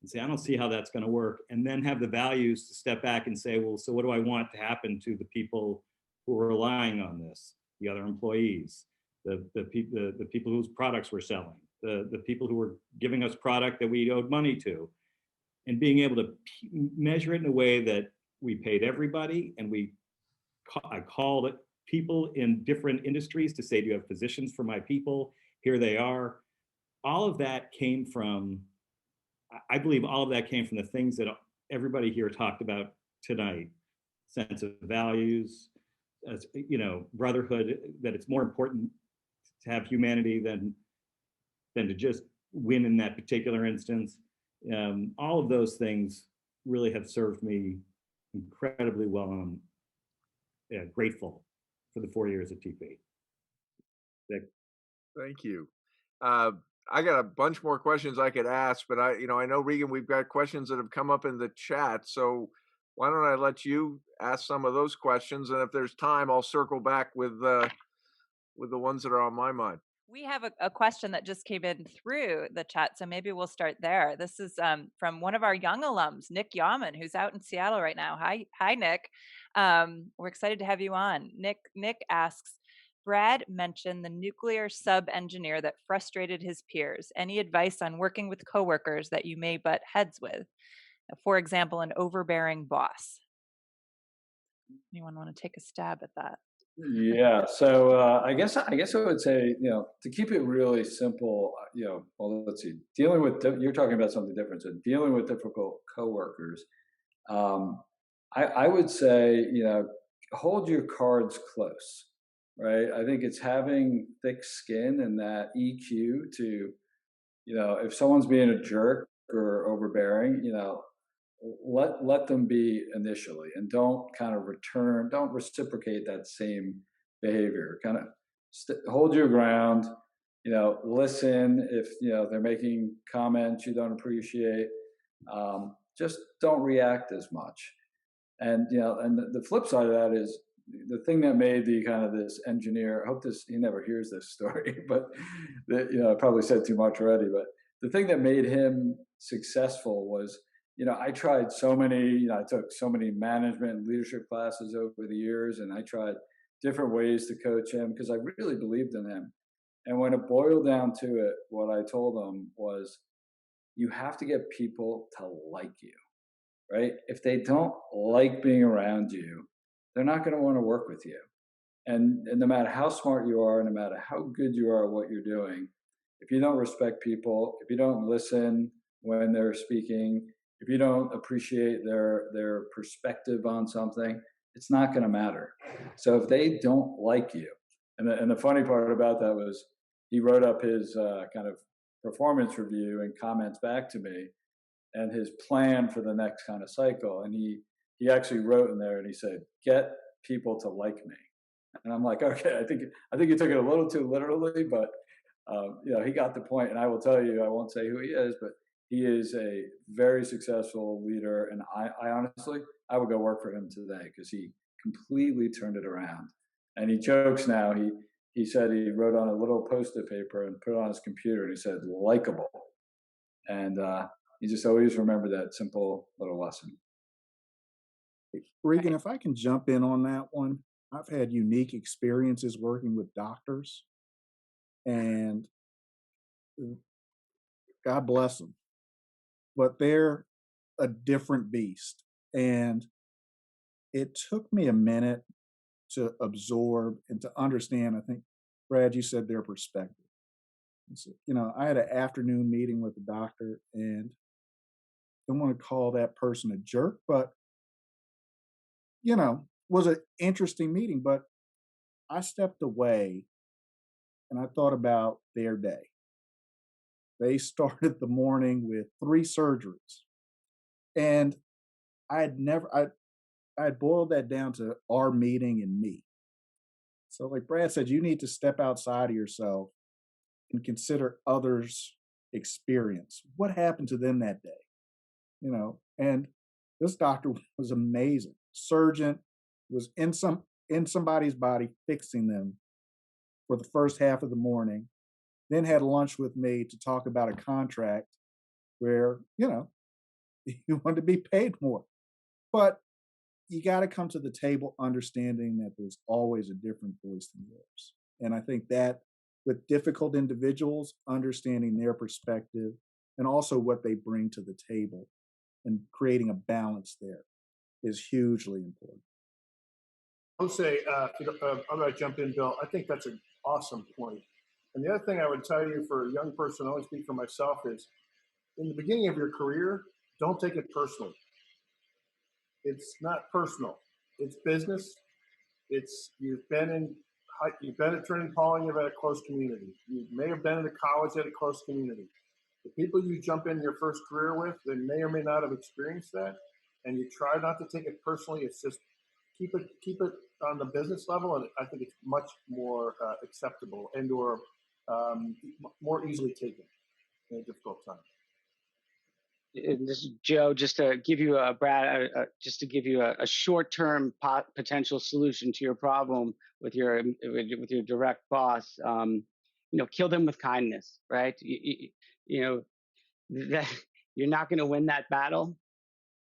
and say, I don't see how that's going to work. And then have the values to step back and say, well, so what do I want to happen to the people who are relying on this, the other employees, the people whose products we're selling, the people who were giving us product that we owed money to, and being able to measure it in a way that we paid everybody, and I called it people in different industries to say, do you have positions for my people? Here they are. All of that came from, I believe all of that came from the things that everybody here talked about tonight. Sense of values, you know, brotherhood, that it's more important to have humanity than to just win in that particular instance. All of those things really have served me incredibly well, and I'm grateful for the 4 years at TP. Thank you. I got a bunch more questions I could ask, but I know, Regan, we've got questions that have come up in the chat. So why don't I let you ask some of those questions, and if there's time, I'll circle back with the ones that are on my mind. We have a question that just came in through the chat, so maybe we'll start there. This is from one of our young alums, Nick Yaman, who's out in Seattle right now. Hi, Nick. We're excited to have you on. Nick asks, Brad mentioned the nuclear sub-engineer that frustrated his peers. Any advice on working with coworkers that you may butt heads with? For example, an overbearing boss. Anyone want to take a stab at that? Yeah, so I guess I would say, to keep it really simple, well, let's see, dealing with, you're talking about something different. So dealing with difficult coworkers, I would say, hold your cards close, right? I think it's having thick skin and that EQ to, if someone's being a jerk or overbearing, let them be initially, and don't reciprocate that same behavior. Kind of hold your ground, listen if, they're making comments you don't appreciate, just don't react as much. And, and the flip side of that is the thing that made the kind of this engineer, I hope he never hears this story, but I probably said too much already, but the thing that made him successful was, I tried so many, I took so many management and leadership classes over the years, and I tried different ways to coach him because I really believed in him. And when it boiled down to it, what I told him was, you have to get people to like you, right? If they don't like being around you, they're not going to want to work with you. And no matter how smart you are, no matter how good you are at what you're doing, if you don't respect people, if you don't listen when they're speaking, if you don't appreciate their perspective on something, it's not going to matter. So if they don't like you, and the funny part about that was he wrote up his kind of performance review and comments back to me and his plan for the next kind of cycle. And he actually wrote in there and he said, "Get people to like me." And I'm like, okay, I think you took it a little too literally, but he got the point. And I will tell you, I won't say who he is, but he is a very successful leader. And I honestly, I would go work for him today because he completely turned it around. And he jokes now. He said he wrote on a little post-it paper and put it on his computer, and he said, "Likeable." And he just always remembered that simple little lesson. Regan, if I can jump in on that one, I've had unique experiences working with doctors, and God bless them, but they're a different beast. And it took me a minute to absorb and to understand. I think, Brad, you said their perspective. And so, I had an afternoon meeting with the doctor, and I don't want to call that person a jerk, but was an interesting meeting. But I stepped away and I thought about their day. They started the morning with 3 surgeries. And I had boiled that down to our meeting and me. So like Brad said, you need to step outside of yourself and consider others' experience. What happened to them that day? And this doctor was amazing. Surgeon was in somebody's body, fixing them for the first half of the morning, then had lunch with me to talk about a contract where, you want to be paid more. But you got to come to the table understanding that there's always a different voice than yours. And I think that with difficult individuals, understanding their perspective and also what they bring to the table and creating a balance there is hugely important. I would say, I'm going to jump in, Bill. I think that's an awesome point. And the other thing I would tell you for a young person, I only speak for myself, is in the beginning of your career, don't take it personally. It's not personal. It's business. You've been at Trinity Pauling, you've had a close community. You may have been in a college at a close community. The people you jump in your first career with, they may or may not have experienced that, and you try not to take it personally. It's just keep it on the business level, and I think it's much more acceptable and/or more easily taken in a difficult time. And this is Joe, just to give you a short-term potential solution to your problem with your direct boss. Kill them with kindness, right? That you're not going to win that battle.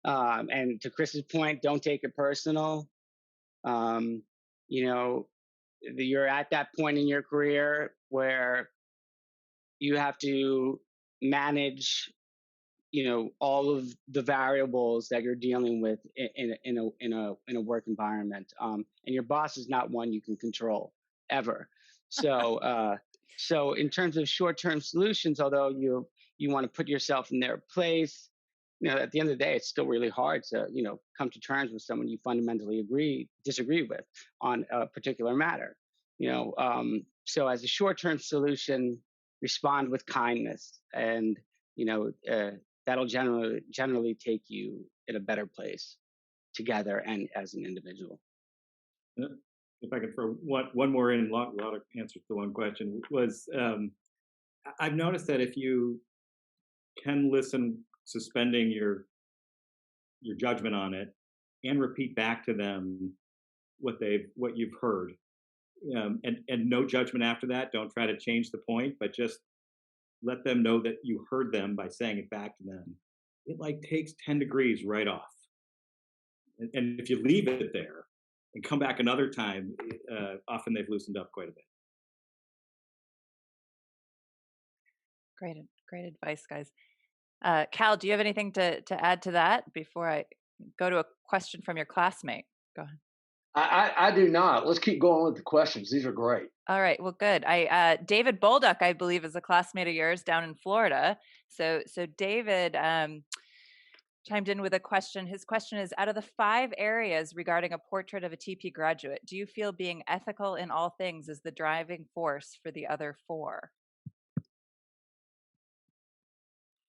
And to Chris's point, don't take it personal. You're at that point in your career where you have to manage all of the variables that you're dealing with in a work environment, and your boss is not one you can control ever. So so in terms of short-term solutions, although you want to put yourself in their place, at the end of the day, it's still really hard to come to terms with someone you fundamentally disagree with on a particular matter. So as a short-term solution, respond with kindness, and that'll generally take you in a better place together and as an individual. If I could throw one more in, a lot of answers to one question was, I've noticed that if you can listen, suspending your judgment on it, and repeat back to them what you've heard, and no judgment after that. Don't try to change the point, but just let them know that you heard them by saying it back to them. It takes 10 degrees right off. And if you leave it there and come back another time, often they've loosened up quite a bit. Great advice, guys. Cal, do you have anything to add to that before I go to a question from your classmate? Go ahead. I do not. Let's keep going with the questions. These are great. All right. Well, good. David Bolduck, I believe, is a classmate of yours down in Florida. So David chimed in with a question. His question is: out of the 5 areas regarding a portrait of a TP graduate, do you feel being ethical in all things is the driving force for the other 4?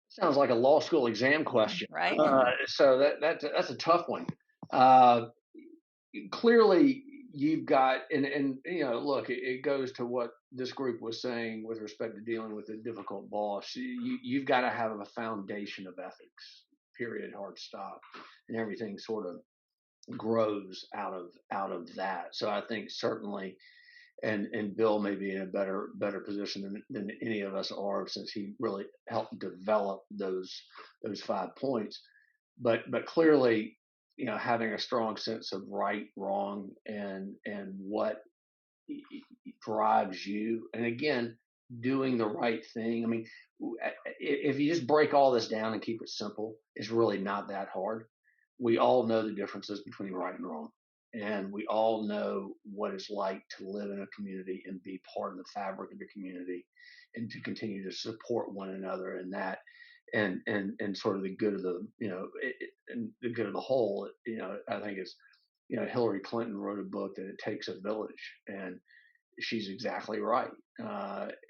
Sounds like a law school exam question. Right? So that's a tough one. Clearly, you've got and look, it goes to what this group was saying with respect to dealing with a difficult boss. You've got to have a foundation of ethics. Period. Hard stop, and everything sort of grows out of that. So I think certainly, and Bill may be in a better position than any of us are, since he really helped develop those 5 points. But clearly, having a strong sense of right, wrong, and what drives you, and again, doing the right thing. I mean, if you just break all this down and keep it simple, it's really not that hard. We all know the differences between right and wrong. And we all know what it's like to live in a community and be part of the fabric of the community, and to continue to support one another in that, and sort of the good of the and the good of the whole. I think it's Hillary Clinton wrote a book that it takes a village, and she's exactly right.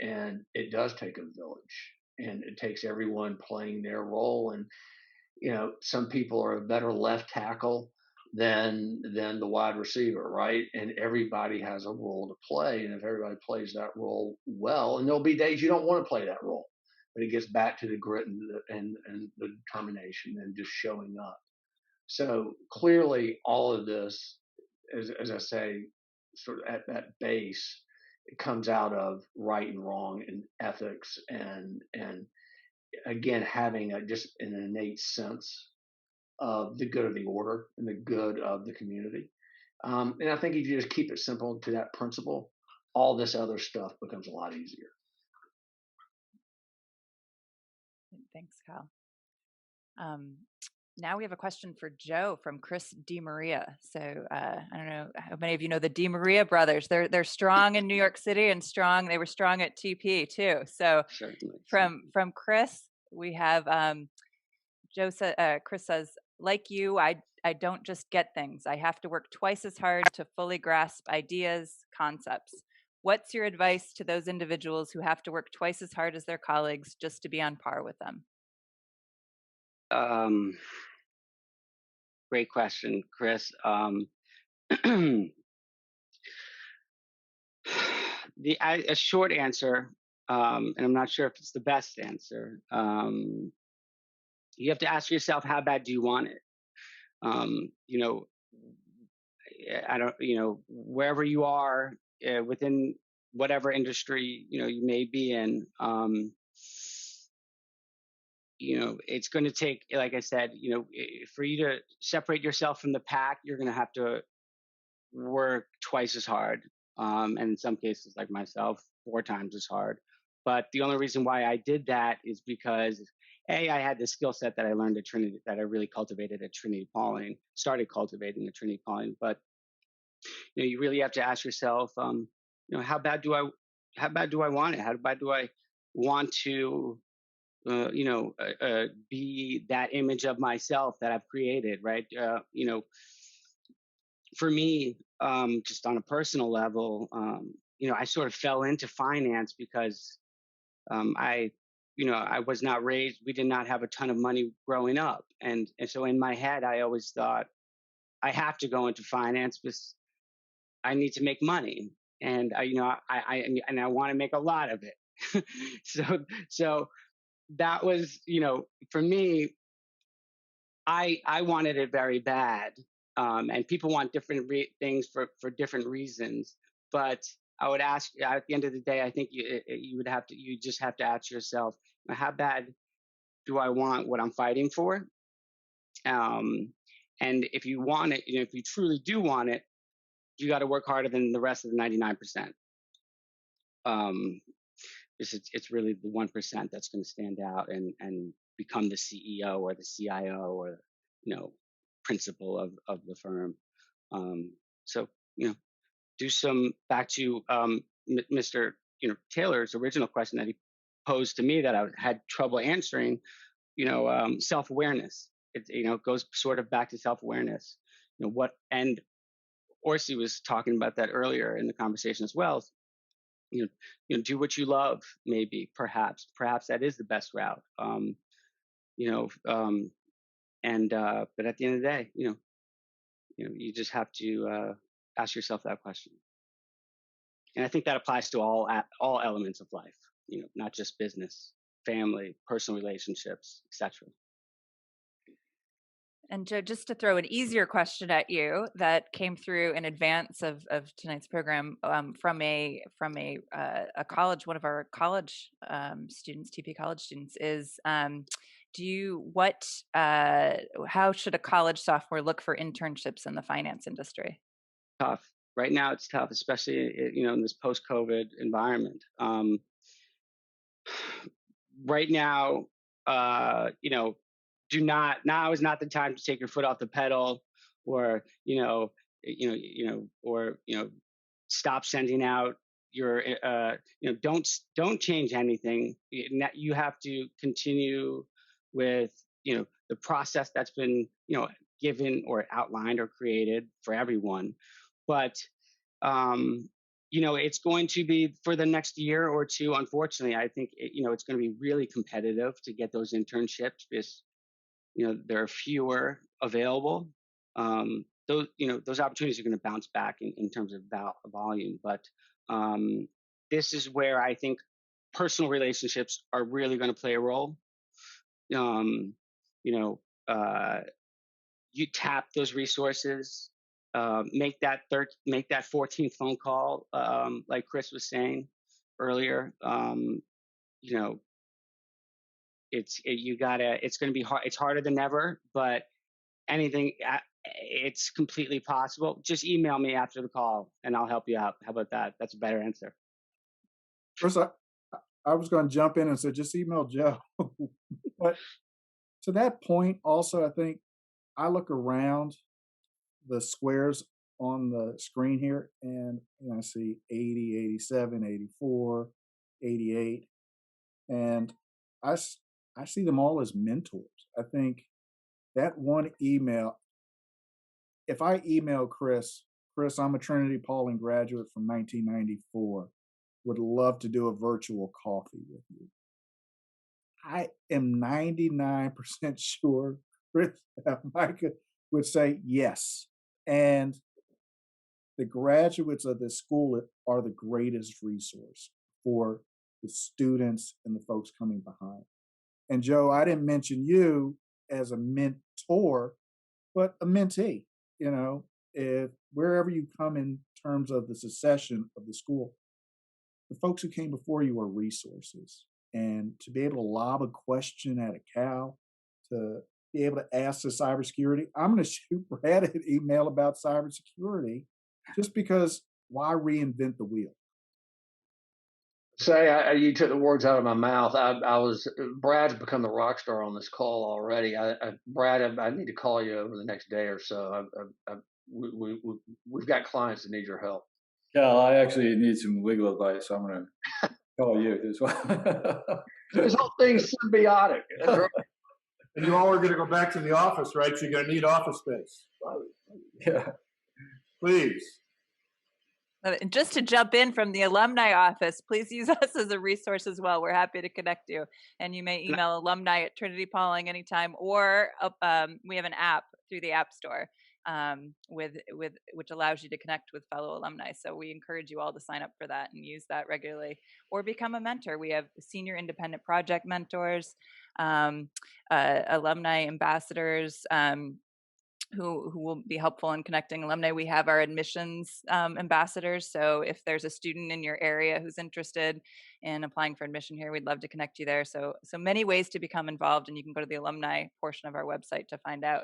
And it does take a village, and it takes everyone playing their role. And some people are a better left tackle than the wide receiver, right? And everybody has a role to play. And if everybody plays that role well, and there'll be days you don't want to play that role, but it gets back to the grit and the determination and just showing up. So clearly, all of this, as I say, sort of at that base, it comes out of right and wrong and ethics, and again, having just an innate sense of the good of the order and the good of the community. And I think if you just keep it simple to that principle, all this other stuff becomes a lot easier. Thanks, Kyle. Now we have a question for Joe from Chris DeMaria. So I don't know how many of you know the DeMaria brothers. They're strong in New York City, and they were strong at TP too. So Certainly. from Chris, we have Chris says, like you, I don't just get things. I have to work twice as hard to fully grasp ideas, concepts. What's your advice to those individuals who have to work twice as hard as their colleagues just to be on par with them? Great question, Chris. A short answer, and I'm not sure if it's the best answer. You have to ask yourself, how bad do you want it? Wherever you are within whatever industry you may be in. It's going to take, like I said, for you to separate yourself from the pack, you're going to have to work twice as hard. And in some cases, like myself, 4 times as hard. But the only reason why I did that is because, I had the skill set that I learned at Trinity, that I really cultivated at Trinity Pawling, started cultivating at Trinity Pawling. But, you really have to ask yourself, how bad do I want it? How bad do I want to, be that image of myself that I've created, right? For me, just on a personal level, I sort of fell into finance because I was not raised, we did not have a ton of money growing up. And so in my head, I always thought I have to go into finance because I need to make money. And I want to make a lot of it. So that was, for me, I wanted it very bad. And people want different things for different reasons. But I would ask, at the end of the day, I think you just have to ask yourself, how bad do I want what I'm fighting for? And if you want it, if you truly do want it, you got to work harder than the rest of the 99%. It's really the 1% that's going to stand out and become the CEO or the CIO or principal of the firm. So, do some back to Mr. Taylor's original question that he posed to me that I had trouble answering. Self-awareness. It goes sort of back to self-awareness. And Orsi was talking about that earlier in the conversation as well. Do what you love. Maybe, perhaps that is the best route. But at the end of the day, you just have to ask yourself that question. And I think that applies to all elements of life, not just business, family, personal relationships, etc. And Joe, just to throw an easier question at you that came through in advance of tonight's program from a college, one of our college students, TP college students, is how should a college sophomore look for internships in the finance industry? Tough. Right now, it's tough, especially in this post-COVID environment. Right now, now is not the time to take your foot off the pedal, or stop sending out your don't change anything. You have to continue with the process that's been given or outlined or created for everyone. But it's going to be for the next year or two. Unfortunately, I think it's going to be really competitive to get those internships because there are fewer available. Those opportunities are going to bounce back in terms of volume. But this is where I think personal relationships are really going to play a role. You tap those resources. Make that 14th phone call, like Chris was saying earlier. It's going to be hard. It's harder than ever, but it's completely possible. Just email me after the call and I'll help you out. How about that? That's a better answer. First, I was going to jump in and say, just email Joe. But to that point, also, I think I look around the squares on the screen here and I see 80, 87, 84, 88. And I see them all as mentors. I think that one email, if I email Chris, I'm a Trinity Pauling graduate from 1994, would love to do a virtual coffee with you. I am 99% sure Chris Micah would say yes. And the graduates of this school are the greatest resource for the students and the folks coming behind. And Joe, I didn't mention you as a mentor, but a mentee. If wherever you come in terms of the succession of the school, the folks who came before you are resources. And to be able to lob a question at a Cal, to be able to ask the cybersecurity, I'm going to shoot Brad an email about cybersecurity, just because why reinvent the wheel? You took the words out of my mouth. Brad's become the rock star on this call already. Brad, I need to call you over the next day or so. We've got clients that need your help. Cal, I actually need some legal advice. So I'm going to call you as well. This whole thing's symbiotic. That's right. And you all are going to go back to the office, right? So you're going to need office space. Yeah. Please. And just to jump in from the alumni office, please use us as a resource as well. We're happy to connect you. And you may email alumni at Trinity Pauling anytime, or we have an app through the App Store which allows you to connect with fellow alumni. So we encourage you all to sign up for that and use that regularly, or become a mentor. We have senior independent project mentors, alumni ambassadors, who will be helpful in connecting alumni. We have our admissions ambassadors. So if there's a student in your area who's interested in applying for admission here, we'd love to connect you there. So many ways to become involved, and you can go to the alumni portion of our website to find out.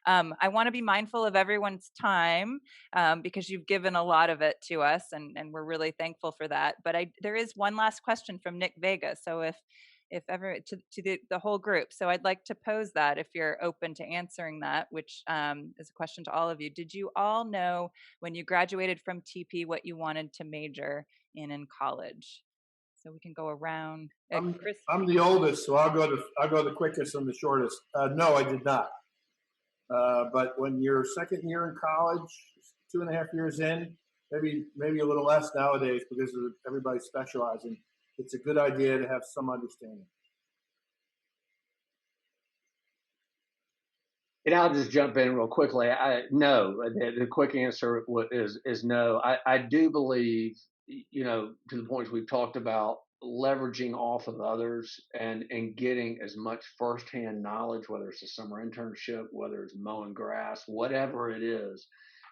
I want to be mindful of everyone's time because you've given a lot of it to us, and we're really thankful for that. But there is one last question from Nick Vega. So if if ever to the whole group. So I'd like to pose that if you're open to answering that, which is a question to all of you. Did you all know when you graduated from TP what you wanted to major in college? So we can go around. Chris, I'm the oldest, so I'll go the quickest and the shortest. No, I did not. But when you're second year in college, 2.5 years in, maybe a little less nowadays because of everybody specializing, it's a good idea to have some understanding. And I'll just jump in real quickly. No, the quick answer is no. I do believe, to the points we've talked about, leveraging off of others and getting as much firsthand knowledge, whether it's a summer internship, whether it's mowing grass, whatever it is,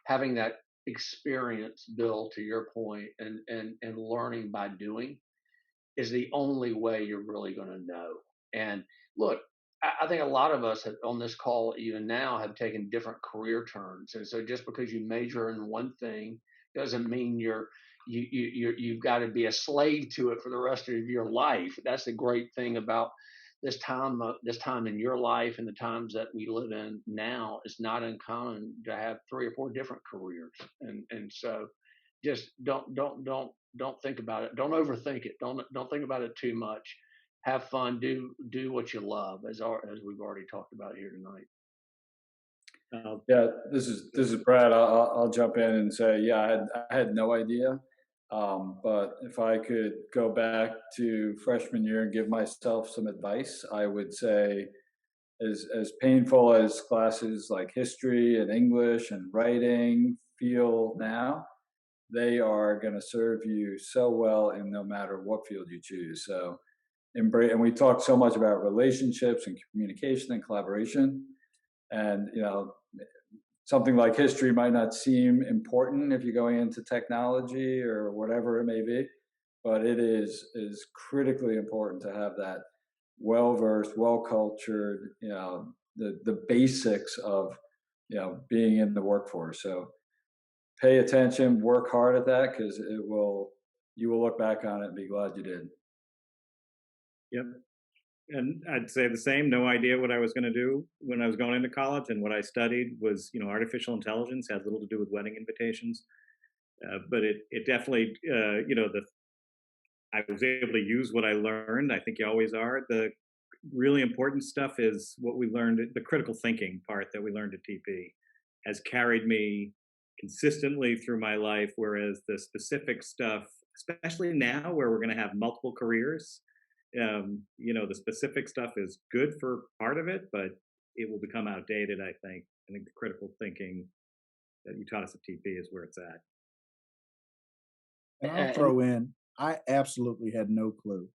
having that experience, Bill, to your point, and learning by doing is the only way you're really going to know. And look, I think a lot of us on this call, even now, have taken different career turns. And so just because you major in one thing doesn't mean you've got to be a slave to it for the rest of your life. That's the great thing about this time in your life and the times that we live in now. It's not uncommon to have 3 or 4 different careers. And so just don't think about it. Don't overthink it. Don't think about it too much. Have fun. Do what you love, as we've already talked about here tonight. Yeah, this is Brad. I'll jump in and say, yeah, I had no idea. But if I could go back to freshman year and give myself some advice, I would say, as painful as classes like history and English and writing feel now, they are going to serve you so well in no matter what field you choose. So embrace, and we talk so much about relationships and communication and collaboration. And, something like history might not seem important if you're going into technology or whatever it may be, but it is critically important to have that well-versed, well-cultured, the basics of, being in the workforce. So pay attention, work hard at that, because you will look back on it and be glad you did. Yep. And I'd say the same. No idea what I was going to do when I was going into college, and what I studied was, artificial intelligence. Had little to do with wedding invitations, but it definitely, I was able to use what I learned. I think you always are. The really important stuff is what we learned. The critical thinking part that we learned at TP has carried me consistently through my life. Whereas the specific stuff, especially now where we're going to have multiple careers. The specific stuff is good for part of it, but it will become outdated, I think. I think the critical thinking that you taught us at TP is where it's at. And I'll throw in, I absolutely had no clue.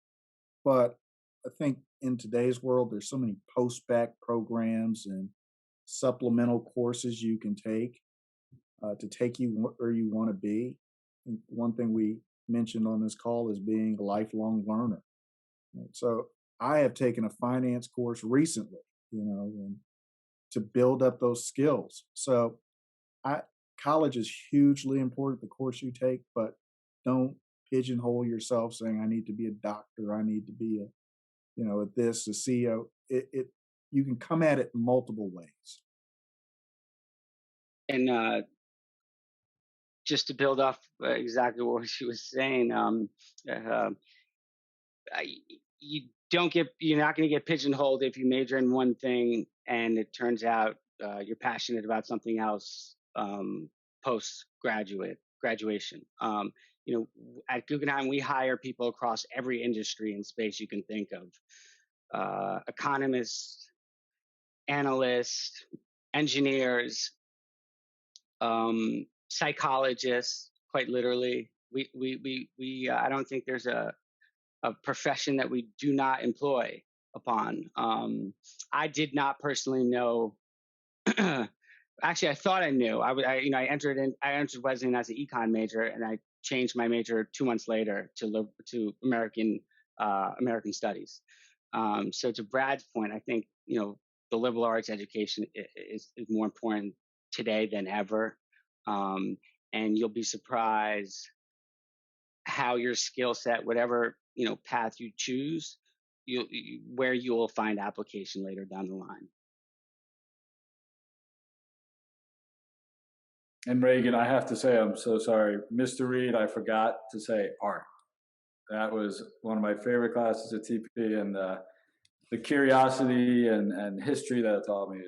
But I think in today's world, there's so many post-bac programs and supplemental courses you can take to take you where you want to be. And one thing we mentioned on this call is being a lifelong learner. So I have taken a finance course recently, and to build up those skills. So college is hugely important, the course you take, but don't pigeonhole yourself saying, I need to be a doctor, I need to be a CEO. You can come at it multiple ways. And just to build off exactly what she was saying, you're not going to get pigeonholed if you major in one thing and it turns out you're passionate about something else post graduation. At Guggenheim, we hire people across every industry and space you can think of: economists, analysts, engineers, psychologists. Quite literally, we I don't think there's a profession that we do not employ upon. I did not personally know. Actually, I thought I knew. I entered Wesleyan as an econ major, and I changed my major 2 months later to American studies. So to Brad's point, I think the liberal arts education is more important today than ever, and you'll be surprised how your skill set, whatever path you choose, where you will find application later down the line. And Reagan, I have to say, I'm so sorry. Mr. Reed, I forgot to say art. That was one of my favorite classes at TP, and the curiosity and history that it taught me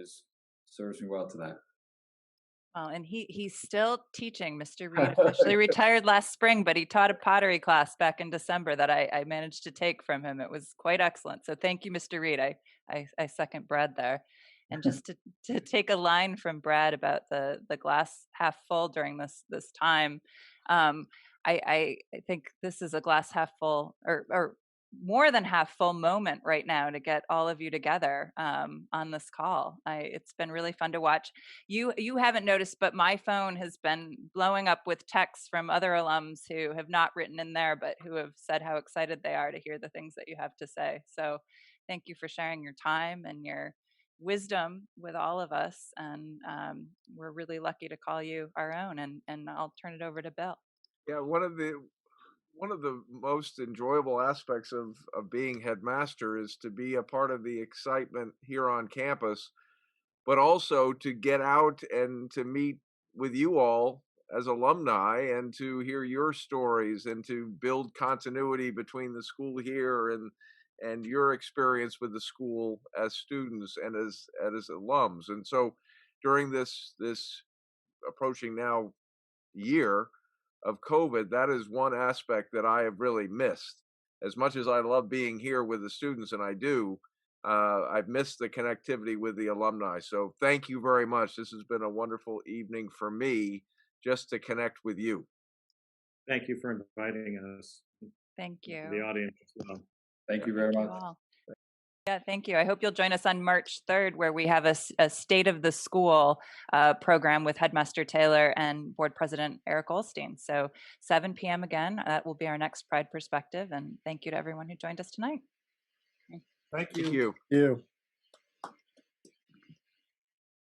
serves me well today. Well, and he's still teaching. Mr. Reed officially retired last spring, but he taught a pottery class back in December that I managed to take from him. It was quite excellent. So thank you, Mr. Reed. I second Brad there. And just to take a line from Brad about the glass half full during this time, I think this is a glass half full or more than half full moment right now to get all of you together on this call. It's been really fun to watch. You haven't noticed, but my phone has been blowing up with texts from other alums who have not written in there, but who have said how excited they are to hear the things that you have to say. So thank you for sharing your time and your wisdom with all of us. And we're really lucky to call you our own. And I'll turn it over to Bill. Yeah, one of the most enjoyable aspects of being headmaster is to be a part of the excitement here on campus, but also to get out and to meet with you all as alumni and to hear your stories and to build continuity between the school here and your experience with the school as students and as alums. And so during this approaching now year of COVID, that is one aspect that I have really missed. As much as I love being here with the students, and I do, I've missed the connectivity with the alumni. So thank you very much. This has been a wonderful evening for me just to connect with you. Thank you for inviting us. Thank you. The audience as well. Thank you very much. Yeah, thank you. I hope you'll join us on March 3rd, where we have a State of the School program with Headmaster Taylor and Board President Eric Olstein. So 7 p.m. again, that will be our next Pride Perspective. And thank you to everyone who joined us tonight. Thank you. Thank you. You.